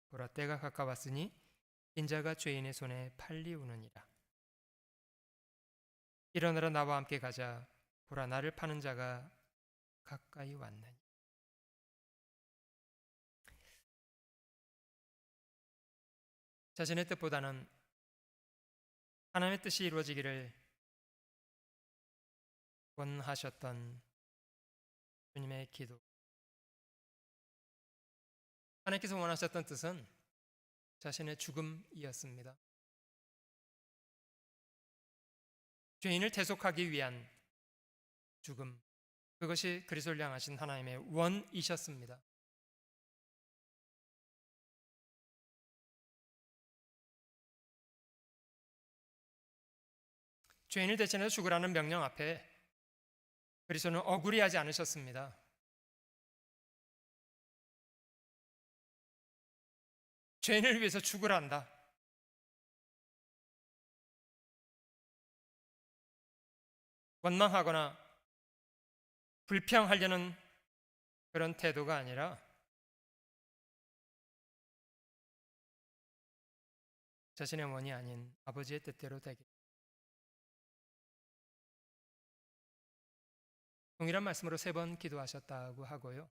보라 때가 가까웠으니 인자가 죄인의 손에 팔리우느니라. 일어나라 나와 함께 가자. 보라 나를 파는 자가 가까이 왔느니. 자신의 뜻보다는 하나님의 뜻이 이루어지기를 원하셨던 주님의 기도. 하나님께서 원하셨던 뜻은 자신의 죽음이었습니다. 죄인을 대속하기 위한 죽음, 그것이 그리스도를 향하신 하나님의 원이셨습니다. 죄인을 대신해서 죽으라는 명령 앞에 그리스도는 억울해하지 않으셨습니다. 죄인을 위해서 죽으란다. 원망하거나 불평하려는 그런 태도가 아니라 자신의 원이 아닌 아버지의 뜻대로 되게. 동일한 말씀으로 3번 기도하셨다고 하고요.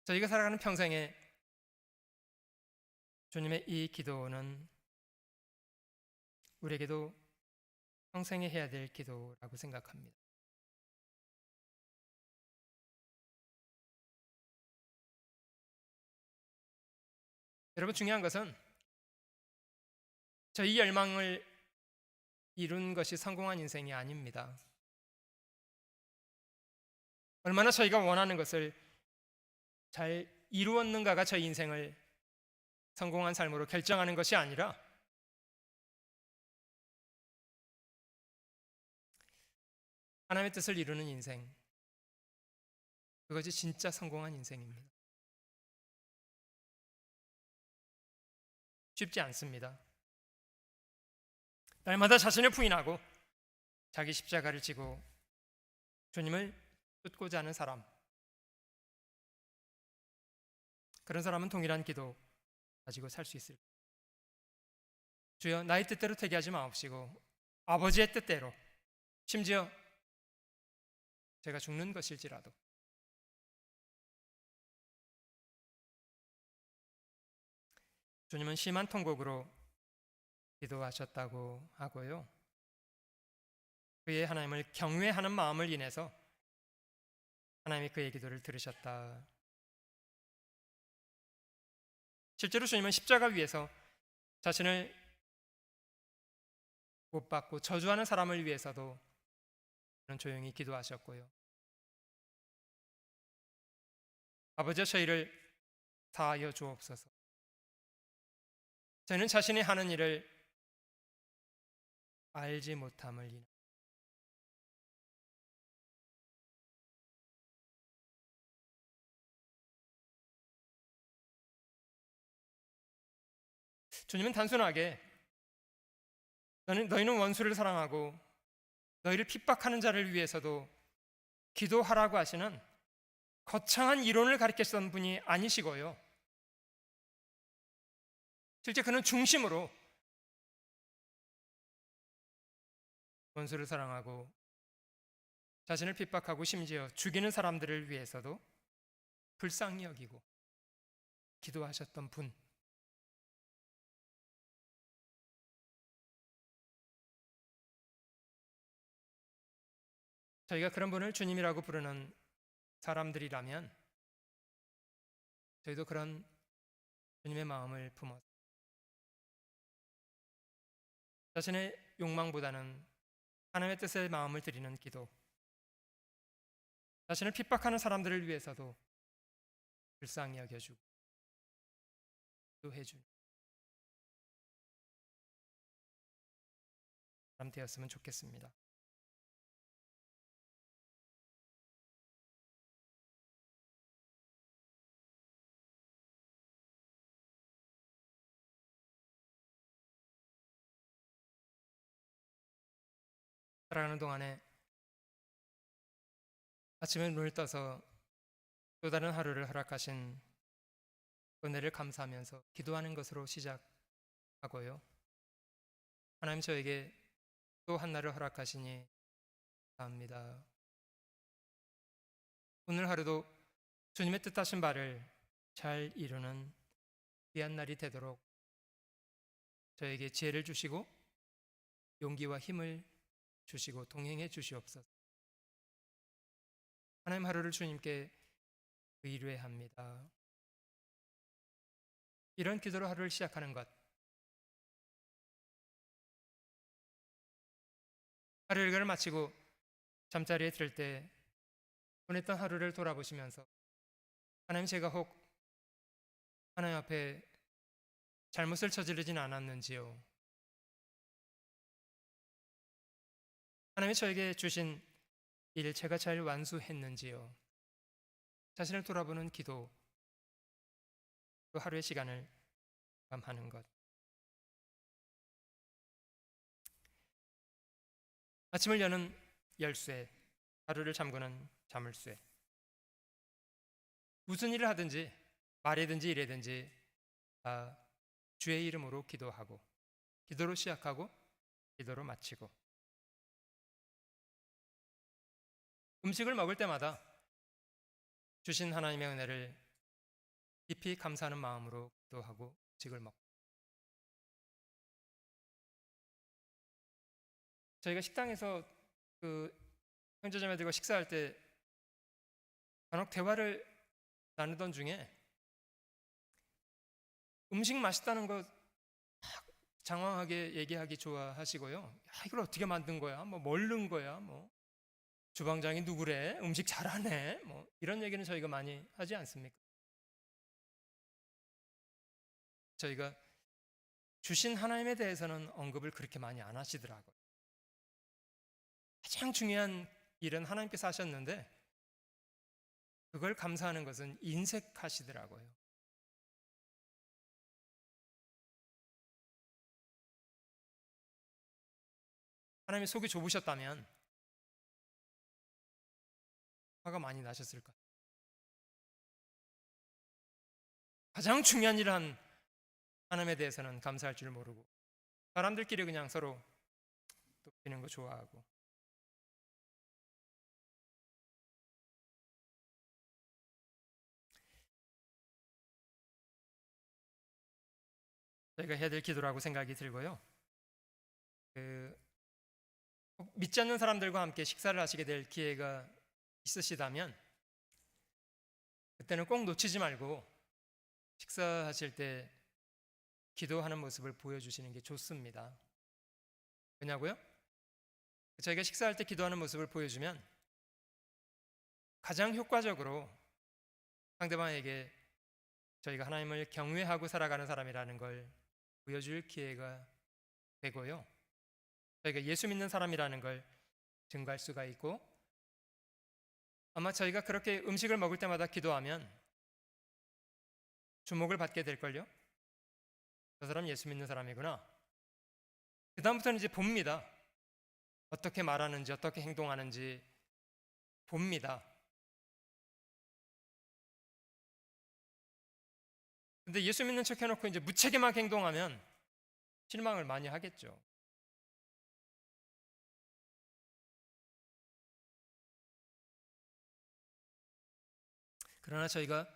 저희가 살아가는 평생에 주님의 이 기도는 우리에게도 평생에 해야 될 기도라고 생각합니다. 여러분 중요한 것은 저희 열망을 이룬 것이 성공한 인생이 아닙니다. 얼마나 저희가 원하는 것을 잘 이루었는가가 저희 인생을 성공한 삶으로 결정하는 것이 아니라 하나님의 뜻을 이루는 인생, 그것이 진짜 성공한 인생입니다. 쉽지 않습니다. 날마다 자신을 부인하고 자기 십자가를 지고 주님을 쫓고자 하는 사람, 그런 사람은 동일한 기도 가지고 살 수 있을까요? 주여 나의 뜻대로 되게 하지 마옵시고 아버지의 뜻대로, 심지어 제가 죽는 것일지라도 주님은 심한 통곡으로 기도하셨다고 하고요. 그의 하나님을 경외하는 마음을 인해서 하나님이 그의 기도를 들으셨다. 실제로 주님은 십자가 위에서 자신을 못 받고 저주하는 사람을 위해서도 조용히 기도하셨고요. 아버지여, 저희를 사하여 주옵소서. 저희는 자신이 하는 일을 알지 못함을 인하여 주님은 단순하게 너희는 원수를 사랑하고 너희를 핍박하는 자를 위해서도 기도하라고 하시는 거창한 이론을 가르쳤던 분이 아니시고요. 실제 그는 중심으로 원수를 사랑하고 자신을 핍박하고 심지어 죽이는 사람들을 위해서도 불쌍히 여기고 기도하셨던 분. 저희가 그런 분을 주님이라고 부르는 사람들이라면 저희도 그런 주님의 마음을 품어 자신의 욕망보다는 하나님의 뜻의 마음을 드리는 기도, 자신을 핍박하는 사람들을 위해서도 불쌍히 여겨주고 기도해주는 사람 되었으면 좋겠습니다. 살아가는 동안에 아침에 눈을 떠서 또 다른 하루를 허락하신 은혜를 감사하면서 기도하는 것으로 시작하고요. 하나님, 저에게 또 한 날을 허락하시니 감사합니다. 오늘 하루도 주님의 뜻하신 바를 잘 이루는 귀한 날이 되도록 저에게 지혜를 주시고 용기와 힘을 주시고 동행해 주시옵소서. 하나님, 하루를 주님께 의뢰합니다. 이런 기도로 하루를 시작하는 것, 하루 일과를 마치고 잠자리에 들 때 보냈던 하루를 돌아보시면서 하나님, 제가 혹 하나님 앞에 잘못을 저지르진 않았는지요? 하나님이 저에게 주신 일 제가 잘 완수했는지요? 자신을 돌아보는 기도, 그 하루의 시간을 감하는 것. 아침을 여는 열쇠, 하루를 잠그는 자물쇠. 무슨 일을 하든지 말이든지 일이든지 다 주의 이름으로 기도하고 기도로 시작하고 기도로 마치고 음식을 먹을 때마다 주신 하나님의 은혜를 깊이 감사하는 마음으로 기도하고 음식을 먹고, 저희가 식당에서 그 형제자매들과 식사할 때 간혹 대화를 나누던 중에 음식 맛있다는 거 장황하게 얘기하기 좋아하시고요. 야, 이걸 어떻게 만든 거야? 뭘 넣은 거야? 주방장이 누구래? 음식 잘하네? 이런 얘기는 저희가 많이 하지 않습니까? 저희가 주신 하나님에 대해서는 언급을 그렇게 많이 안 하시더라고요. 가장 중요한 일은 하나님께서 하셨는데 그걸 감사하는 것은 인색하시더라고요. 하나님이 속이 좁으셨다면 화가 많이 나셨을 거예요. 가장 중요한 일을 한 하나님에 대해서는 감사할 줄 모르고 사람들끼리 그냥 서로 돕기는 거 좋아하고, 저희가 해야 될 기도라고 생각이 들고요. 믿지 않는 사람들과 함께 식사를 하시게 될 기회가 있으시다면 그때는 꼭 놓치지 말고 식사하실 때 기도하는 모습을 보여주시는 게 좋습니다. 왜냐고요? 저희가 식사할 때 기도하는 모습을 보여주면 가장 효과적으로 상대방에게 저희가 하나님을 경외하고 살아가는 사람이라는 걸 보여줄 기회가 되고요. 저희가 예수 믿는 사람이라는 걸 증거할 수가 있고, 아마 저희가 그렇게 음식을 먹을 때마다 기도하면 주목을 받게 될걸요. 저 사람 예수 믿는 사람이구나. 그 다음부터는 이제 봅니다. 어떻게 말하는지 어떻게 행동하는지 봅니다. 근데 예수 믿는 척 해놓고 이제 무책임하게 행동하면 실망을 많이 하겠죠. 그러나 저희가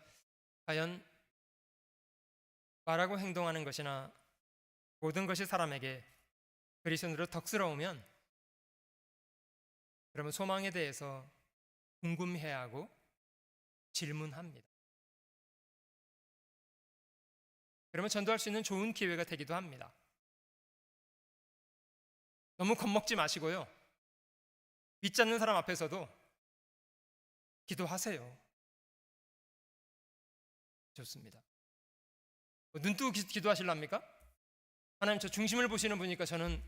과연 말하고 행동하는 것이나 모든 것이 사람에게 그리스도인으로 덕스러우면 그러면 소망에 대해서 궁금해야 하고 질문합니다. 그러면 전도할 수 있는 좋은 기회가 되기도 합니다. 너무 겁먹지 마시고요. 믿지 않는 사람 앞에서도 기도하세요. 좋습니다. 눈 뜨고 기도하실랍니까? 하나님 저 중심을 보시는 분이니까 저는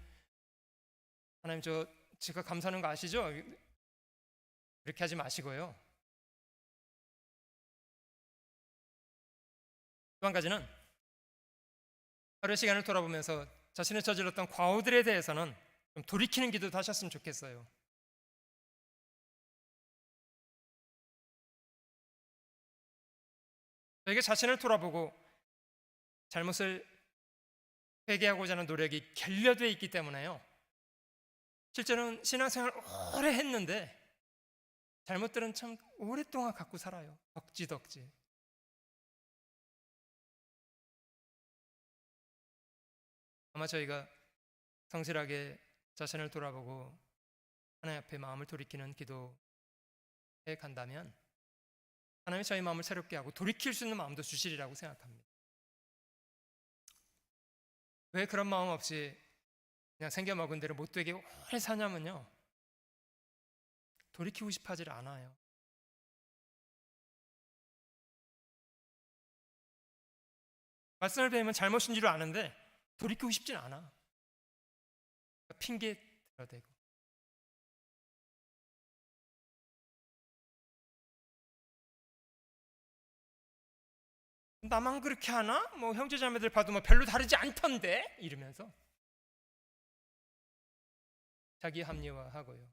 하나님 제가 감사하는 거 아시죠? 이렇게 하지 마시고요. 또 한 가지는 하루의 시간을 돌아보면서 자신의 저질렀던 과오들에 대해서는 좀 돌이키는 기도도 하셨으면 좋겠어요. 저에게 자신을 돌아보고 잘못을 회개하고자 하는 노력이 결여되어 있기 때문에요. 실제로는 신앙생활을 오래 했는데 잘못들은 참 오랫동안 갖고 살아요. 덕지덕지. 아마 저희가 성실하게 자신을 돌아보고 하나님 앞에 마음을 돌이키는 기도에 간다면 하나님이 저희 마음을 새롭게 하고 돌이킬 수 있는 마음도 주시리라고 생각합니다. 왜 그런 마음 없이 그냥 생겨먹은 대로 못되게 오래 사냐면요, 돌이키고 싶어 하질 않아요. 말씀을 배우면 잘못인 줄 아는데 돌이키고 싶진 않아. 핑계 들어대고. 나만 그렇게 하나? 뭐 형제자매들 봐도 뭐 별로 다르지 않던데? 이러면서 자기 합리화하고요.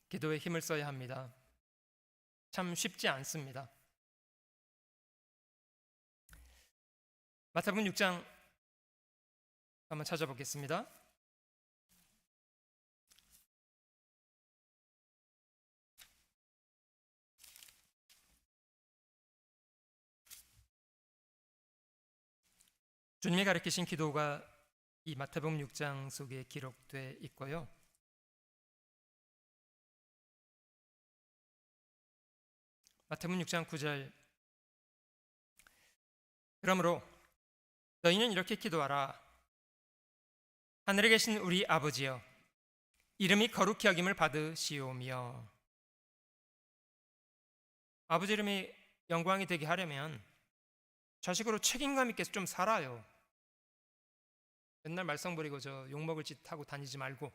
기도에 힘을 써야 합니다. 참 쉽지 않습니다. 마태복음 6장 한번 찾아보겠습니다. 주님이 가르치신 기도가 이 마태복음 6장 속에 기록되어 있고요. 마태복음 6장 9절, 그러므로 너희는 이렇게 기도하라. 하늘에 계신 우리 아버지여, 이름이 거룩히 여김을 받으시오며. 아버지 이름이 영광이 되게 하려면 자식으로 책임감 있게 좀 살아요. 맨날 말썽 부리고 욕먹을 짓 하고 다니지 말고.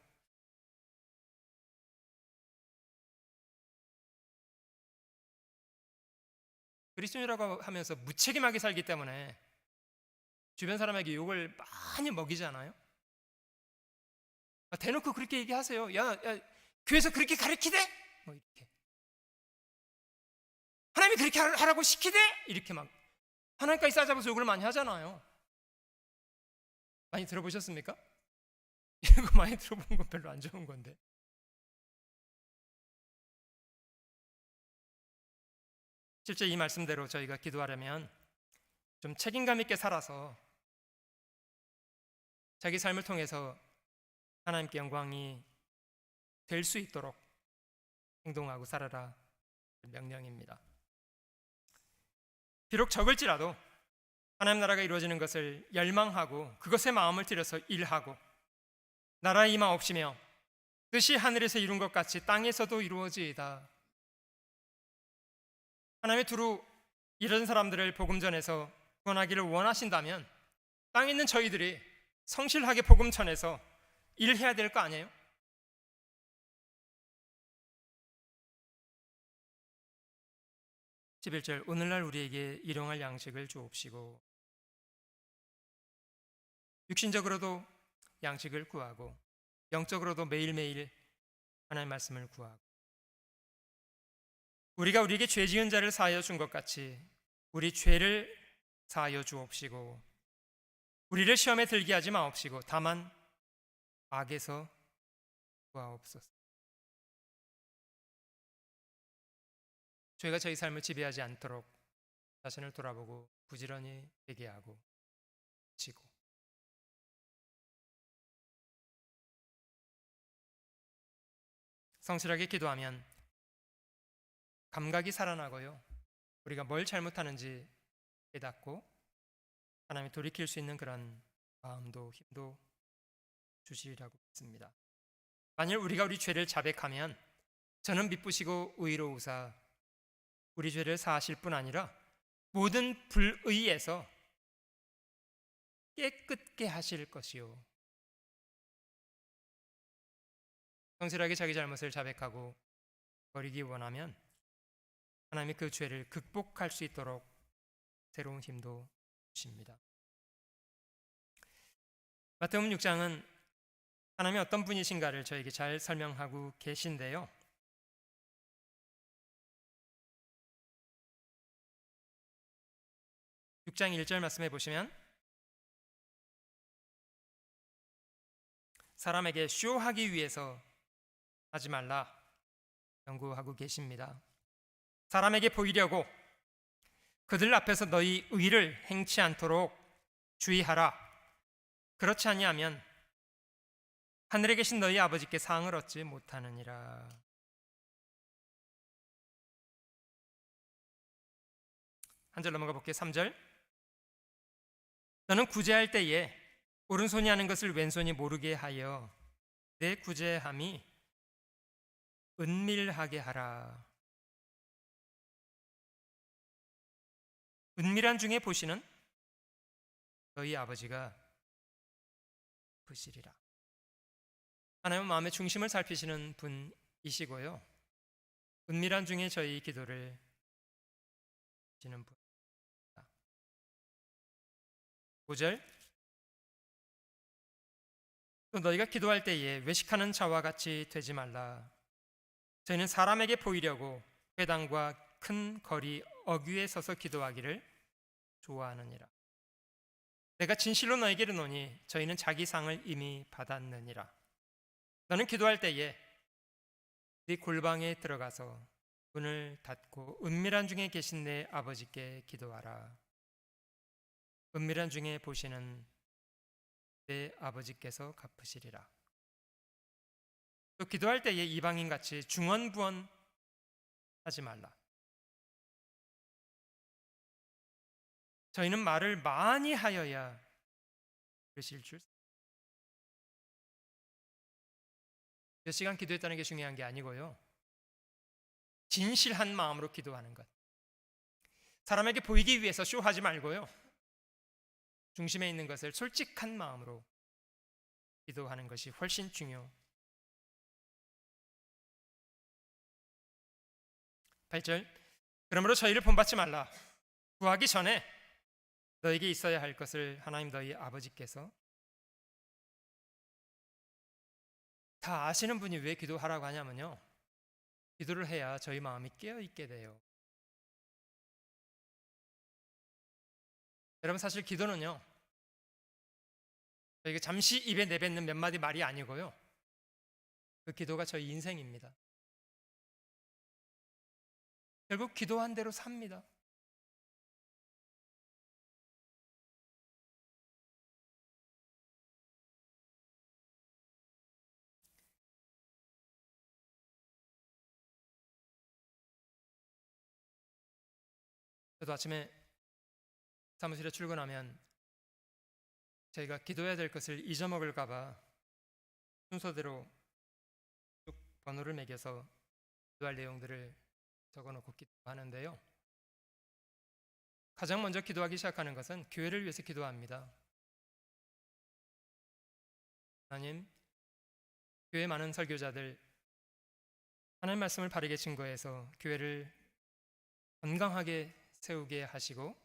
그리스도인이라고 하면서 무책임하게 살기 때문에 주변 사람에게 욕을 많이 먹이잖아요. 대놓고 그렇게 얘기하세요. 야, 교회에서 그렇게 가르치대? 뭐 이렇게. 하나님이 그렇게 하라고 시키대? 이렇게 막 하나님까지 싸잡아서 욕을 많이 하잖아요. 많이 들어보셨습니까? 이런 거 많이 들어본 건 별로 안 좋은 건데. 실제 이 말씀대로 저희가 기도하려면 좀 책임감 있게 살아서 자기 삶을 통해서 하나님께 영광이 될 수 있도록 행동하고 살아라 명령입니다. 비록 적을지라도 하나님 나라가 이루어지는 것을 열망하고 그것에 마음을 들여서 일하고 나라의 임하옵시며 뜻이 하늘에서 이룬 것 같이 땅에서도 이루어지이다. 하나님의 두루 이런 사람들을 복음 전해서 구원하기를 원하신다면 땅에 있는 저희들이 성실하게 복음 전해서 일해야 될 거 아니에요? 11절 오늘날 우리에게 일용할 양식을 주옵시고 육신적으로도 양식을 구하고 영적으로도 매일매일 하나님의 말씀을 구하고 우리가 우리에게 죄 지은 자를 사하여 준 것 같이 우리 죄를 사하여 주옵시고 우리를 시험에 들게 하지 마옵시고 다만 악에서 구하옵소서. 죄가 저희 삶을 지배하지 않도록 자신을 돌아보고 부지런히 회개하고 지고 성실하게 기도하면 감각이 살아나고요. 우리가 뭘 잘못하는지 깨닫고 하나님이 돌이킬 수 있는 그런 마음도 힘도 주시리라고 믿습니다. 만일 우리가 우리 죄를 자백하면 저는 미쁘시고 의로우사 우리 죄를 사하실 뿐 아니라 모든 불의에서 깨끗게 하실 것이요. 성실하게 자기 잘못을 자백하고 버리기 원하면 하나님이 그 죄를 극복할 수 있도록 새로운 힘도 주십니다. 마태복음 6장은 하나님이 어떤 분이신가를 저에게 잘 설명하고 계신데요. 육 장 1절 말씀해 보시면 사람에게 쇼하기 위해서 하지 말라 경고하고 계십니다. 사람에게 보이려고 그들 앞에서 너희 의를 행치 않도록 주의하라. 그렇지 아니하면 하늘에 계신 너희 아버지께 상을 얻지 못하느니라. 한 절 넘어가 볼게요. 3절 너는 구제할 때에 오른손이 하는 것을 왼손이 모르게 하여 내 구제함이 은밀하게 하라. 은밀한 중에 보시는 너희 아버지가 보시리라. 하나님은 마음의 중심을 살피시는 분이시고요. 은밀한 중에 저희 기도를 하시는 분. 5절 또 너희가 기도할 때에 외식하는 자와 같이 되지 말라. 저희는 사람에게 보이려고 회당과 큰 거리 어귀에 서서 기도하기를 좋아하느니라. 내가 진실로 너에게 이르노니 저희는 자기 상을 이미 받았느니라. 너는 기도할 때에 네 골방에 들어가서 문을 닫고 은밀한 중에 계신 내 아버지께 기도하라. 은밀한 중에 보시는 내 아버지께서 갚으시리라. 또 기도할 때에 이방인같이 중언부언 하지 말라. 저희는 말을 많이 하여야 그러실 줄. 몇 시간 기도했다는 게 중요한 게 아니고요. 진실한 마음으로 기도하는 것. 사람에게 보이기 위해서 쇼하지 말고요. 중심에 있는 것을 솔직한 마음으로 기도하는 것이 훨씬 중요. 8절 그러므로 저희를 본받지 말라. 구하기 전에 너에게 있어야 할 것을 하나님 너희 아버지께서 다 아시는 분이 왜 기도하라고 하냐면요. 기도를 해야 저희 마음이 깨어있게 돼요. 여러분 사실 기도는요. 저희가 잠시 입에 내뱉는 몇 마디 말이 아니고요. 그 기도가 저희 인생입니다. 결국 기도한 대로 삽니다. 저도 아침에 사무실에 출근하면 저희가 기도해야 될 것을 잊어먹을까 봐 순서대로 쭉 번호를 매겨서 기도할 내용들을 적어놓고 기도하는데요. 가장 먼저 기도하기 시작하는 것은 교회를 위해서 기도합니다. 하나님, 교회 많은 설교자들 하나님 말씀을 바르게 증거해서 교회를 건강하게 세우게 하시고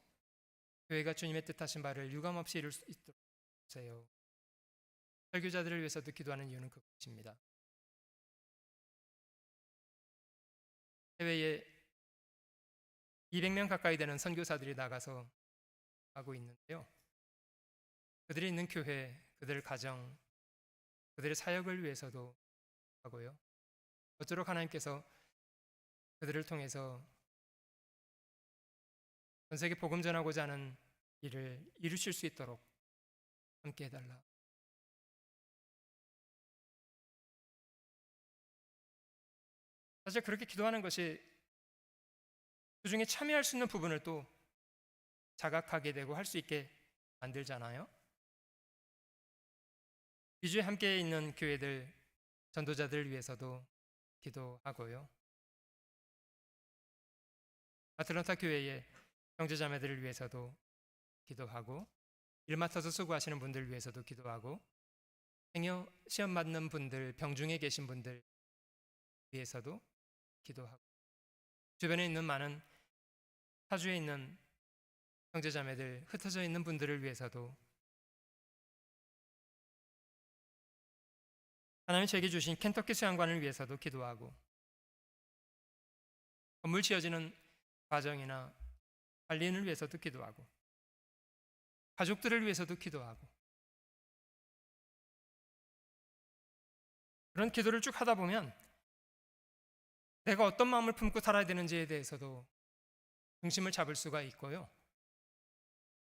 교회가 주님의 뜻하신 바를 유감없이 이룰 수 있도록 해주세요. 설교자들을 위해서도 기도하는 이유는 그것입니다. 해외에 200명 가까이 되는 선교사들이 나가서 하고 있는데요. 그들이 있는 교회, 그들 가정, 그들의 사역을 위해서도 하고요. 어쩌록 하나님께서 그들을 통해서 전 세계 복음 전하고자 하는 일을 이루실 수 있도록 함께 해달라. 사실 그렇게 기도하는 것이 그중에 참여할 수 있는 부분을 또 자각하게 되고 할 수 있게 만들잖아요. 2주에 함께 있는 교회들, 전도자들을 위해서도 기도하고요. 아틀란타 교회의 형제자매들을 위해서도 기도하고, 일 맡아서 수고하시는 분들 위해서도 기도하고, 행여 시험 맞는 분들, 병중에 계신 분들 위해서도 기도하고, 주변에 있는 많은 타주에 있는 형제자매들, 흩어져 있는 분들을 위해서도, 하나님이 저에게 주신 켄터키 수양관을 위해서도 기도하고, 건물 지어지는 과정이나 관리인을 위해서도 기도하고, 가족들을 위해서도 기도하고, 그런 기도를 쭉 하다 보면 내가 어떤 마음을 품고 살아야 되는지에 대해서도 중심을 잡을 수가 있고요.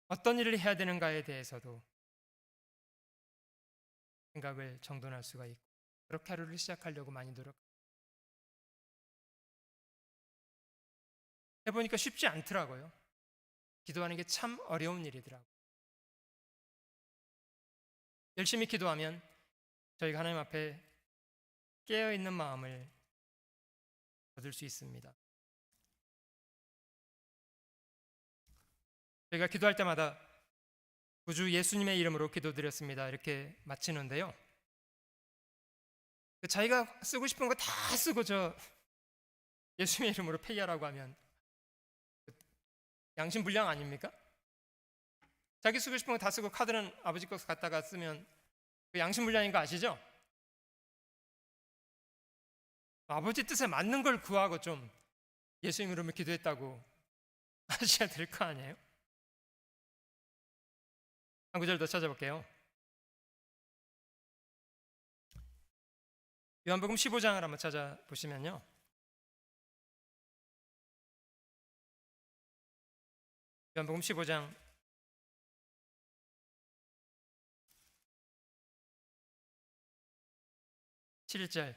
어떤 일을 해야 되는가에 대해서도 생각을 정돈할 수가 있고, 그렇게 하루를 시작하려고 많이 해보니까 쉽지 않더라고요. 기도하는 게 참 어려운 일이더라고요. 열심히 기도하면 저희가 하나님 앞에 깨어있는 마음을 얻을 수 있습니다. 저희가 기도할 때마다 구주 예수님의 이름으로 기도드렸습니다, 이렇게 마치는데요. 자기가 쓰고 싶은 거 다 쓰고 예수님의 이름으로 폐기하라고 하면 양심불량 아닙니까? 자기 쓰고 싶은 거 다 쓰고 카드는 아버지 거 갖다가 쓰면 그 양심불량인 거 아시죠? 아버지 뜻에 맞는 걸 구하고 좀 예수님 이름으로 기도했다고 하셔야 될 거 아니에요? 한 구절 더 찾아볼게요. 요한복음 15장을 한번 찾아보시면요, 요한복음 15장 7절,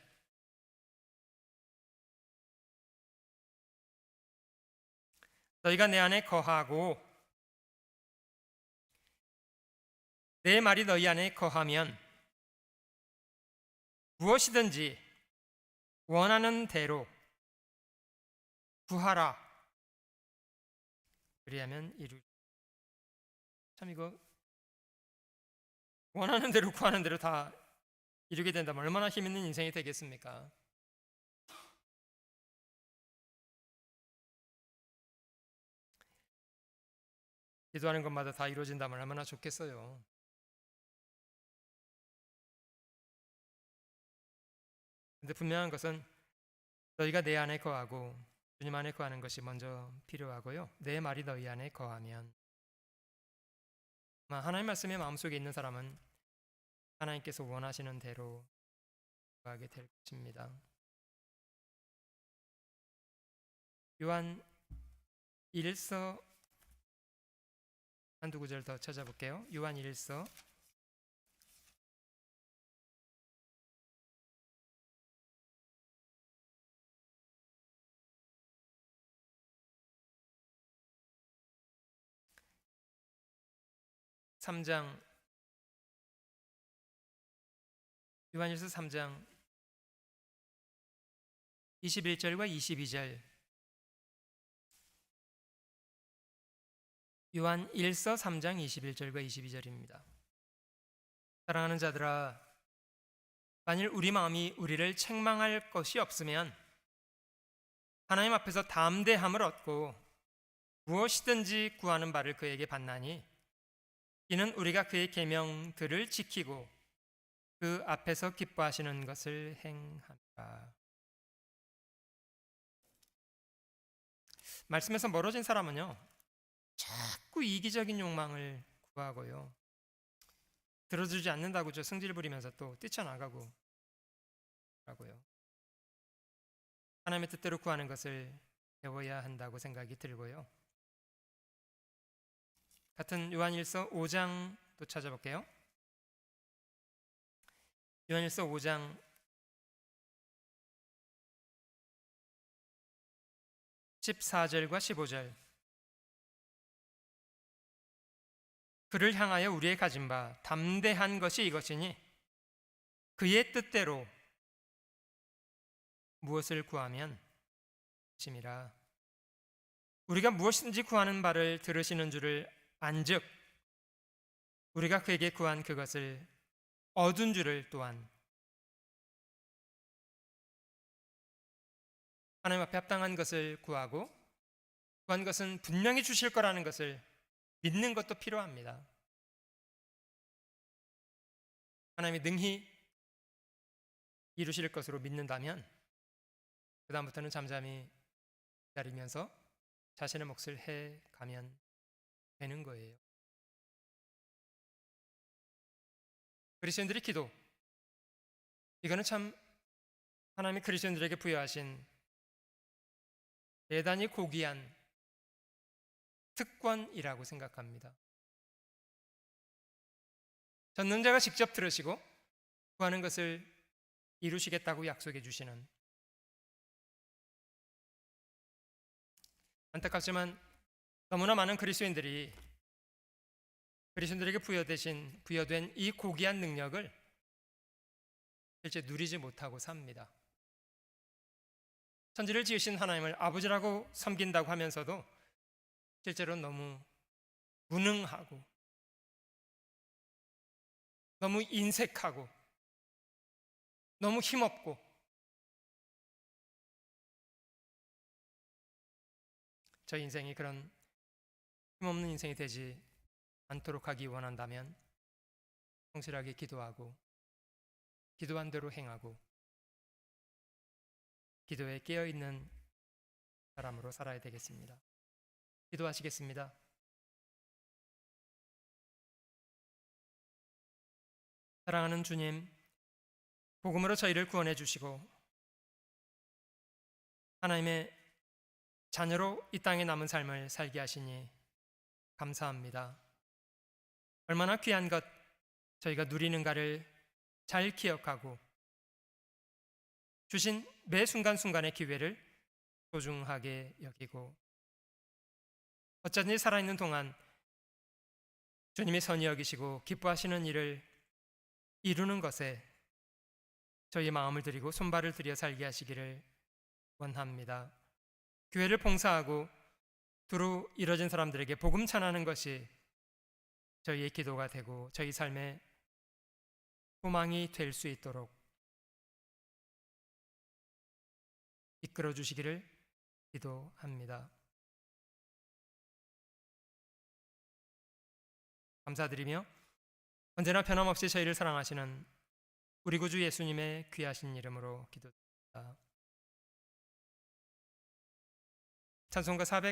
너희가 내 안에 거하고 내 말이 너희 안에 거하면 무엇이든지 원하는 대로 구하라. 그리하면 이루. 참 이거 원하는 대로 구하는 대로 다 이루게 된다면 얼마나 힘 있는 인생이 되겠습니까? 기도하는 것마다 다 이루어진다면 얼마나 좋겠어요. 근데 분명한 것은 너희가 내 안에 거하고 주님 안에 거하는 것이 먼저 필요하고요. 내 말이 너희 안에 거하면, 하나님 말씀이 마음속에 있는 사람은 하나님께서 원하시는 대로 거하게 될 것입니다. 요한 1서 한두 구절 더 찾아볼게요. 요한 1서 3장 요한 1서 3장 21절과 22절 요한 1서 3장 21절과 22절입니다. 사랑하는 자들아, 만일 우리 마음이 우리를 책망할 것이 없으면 하나님 앞에서 담대함을 얻고 무엇이든지 구하는 바를 그에게 받나니 이는 우리가 그의 계명들을 지키고 그 앞에서 기뻐하시는 것을 행함이라. 말씀에서 멀어진 사람은요, 자꾸 이기적인 욕망을 구하고요, 들어주지 않는다고 저 성질 부리면서 또 뛰쳐나가고 하고요, 하나님의 뜻대로 구하는 것을 배워야 한다고 생각이 들고요. 같은 요한일서 5장 또 찾아볼게요. 요한일서 5장 14절과 15절 그를 향하여 우리의 가진 바 담대한 것이 이것이니 그의 뜻대로 무엇을 구하면 심이라. 우리가 무엇이든지 구하는 바를 들으시는 줄을 안즉 우리가 그에게 구한 그것을 얻은 줄을 또한. 하나님 앞에 합당한 것을 구하고 구한 것은 분명히 주실 거라는 것을 믿는 것도 필요합니다. 하나님이 능히 이루실 것으로 믿는다면 그 다음부터는 잠잠히 기다리면서 자신의 몫을 해가면 되는 거예요. 그리스도인들의 기도, 이거는 참 하나님이 그리스도인들에게 부여하신 대단히 고귀한 특권이라고 생각합니다. 전능자가 직접 들으시고 구하는 것을 이루시겠다고 약속해 주시는, 안타깝지만 너무나 많은 그리스도인들이 그리스도인들에게 부여된 이 고귀한 능력을 실제 누리지 못하고 삽니다. 천지를 지으신 하나님을 아버지라고 섬긴다고 하면서도 실제로는 너무 무능하고 너무 인색하고 너무 힘없고 저 인생이 그런 힘없는 인생이 되지 않도록 하기 원한다면 성실하게 기도하고 기도한 대로 행하고 기도에 깨어있는 사람으로 살아야 되겠습니다. 기도하시겠습니다. 사랑하는 주님, 복음으로 저희를 구원해 주시고 하나님의 자녀로 이 땅에 남은 삶을 살게 하시니 감사합니다. 얼마나 귀한 것 저희가 누리는가를 잘 기억하고 주신 매 순간순간의 기회를 소중하게 여기고 어쩐지 살아있는 동안 주님이 선히 여기시고 기뻐하시는 일을 이루는 것에 저희의 마음을 드리고 손발을 들여 살게 하시기를 원합니다. 교회를 봉사하고 두루 이뤄진 사람들에게 복음 전하는 것이 저희의 기도가 되고 저희 삶의 소망이 될 수 있도록 이끌어 주시기를 기도합니다. 감사드리며 언제나 변함없이 저희를 사랑하시는 우리 구주 예수님의 귀하신 이름으로 기도드립니다. 찬송가 400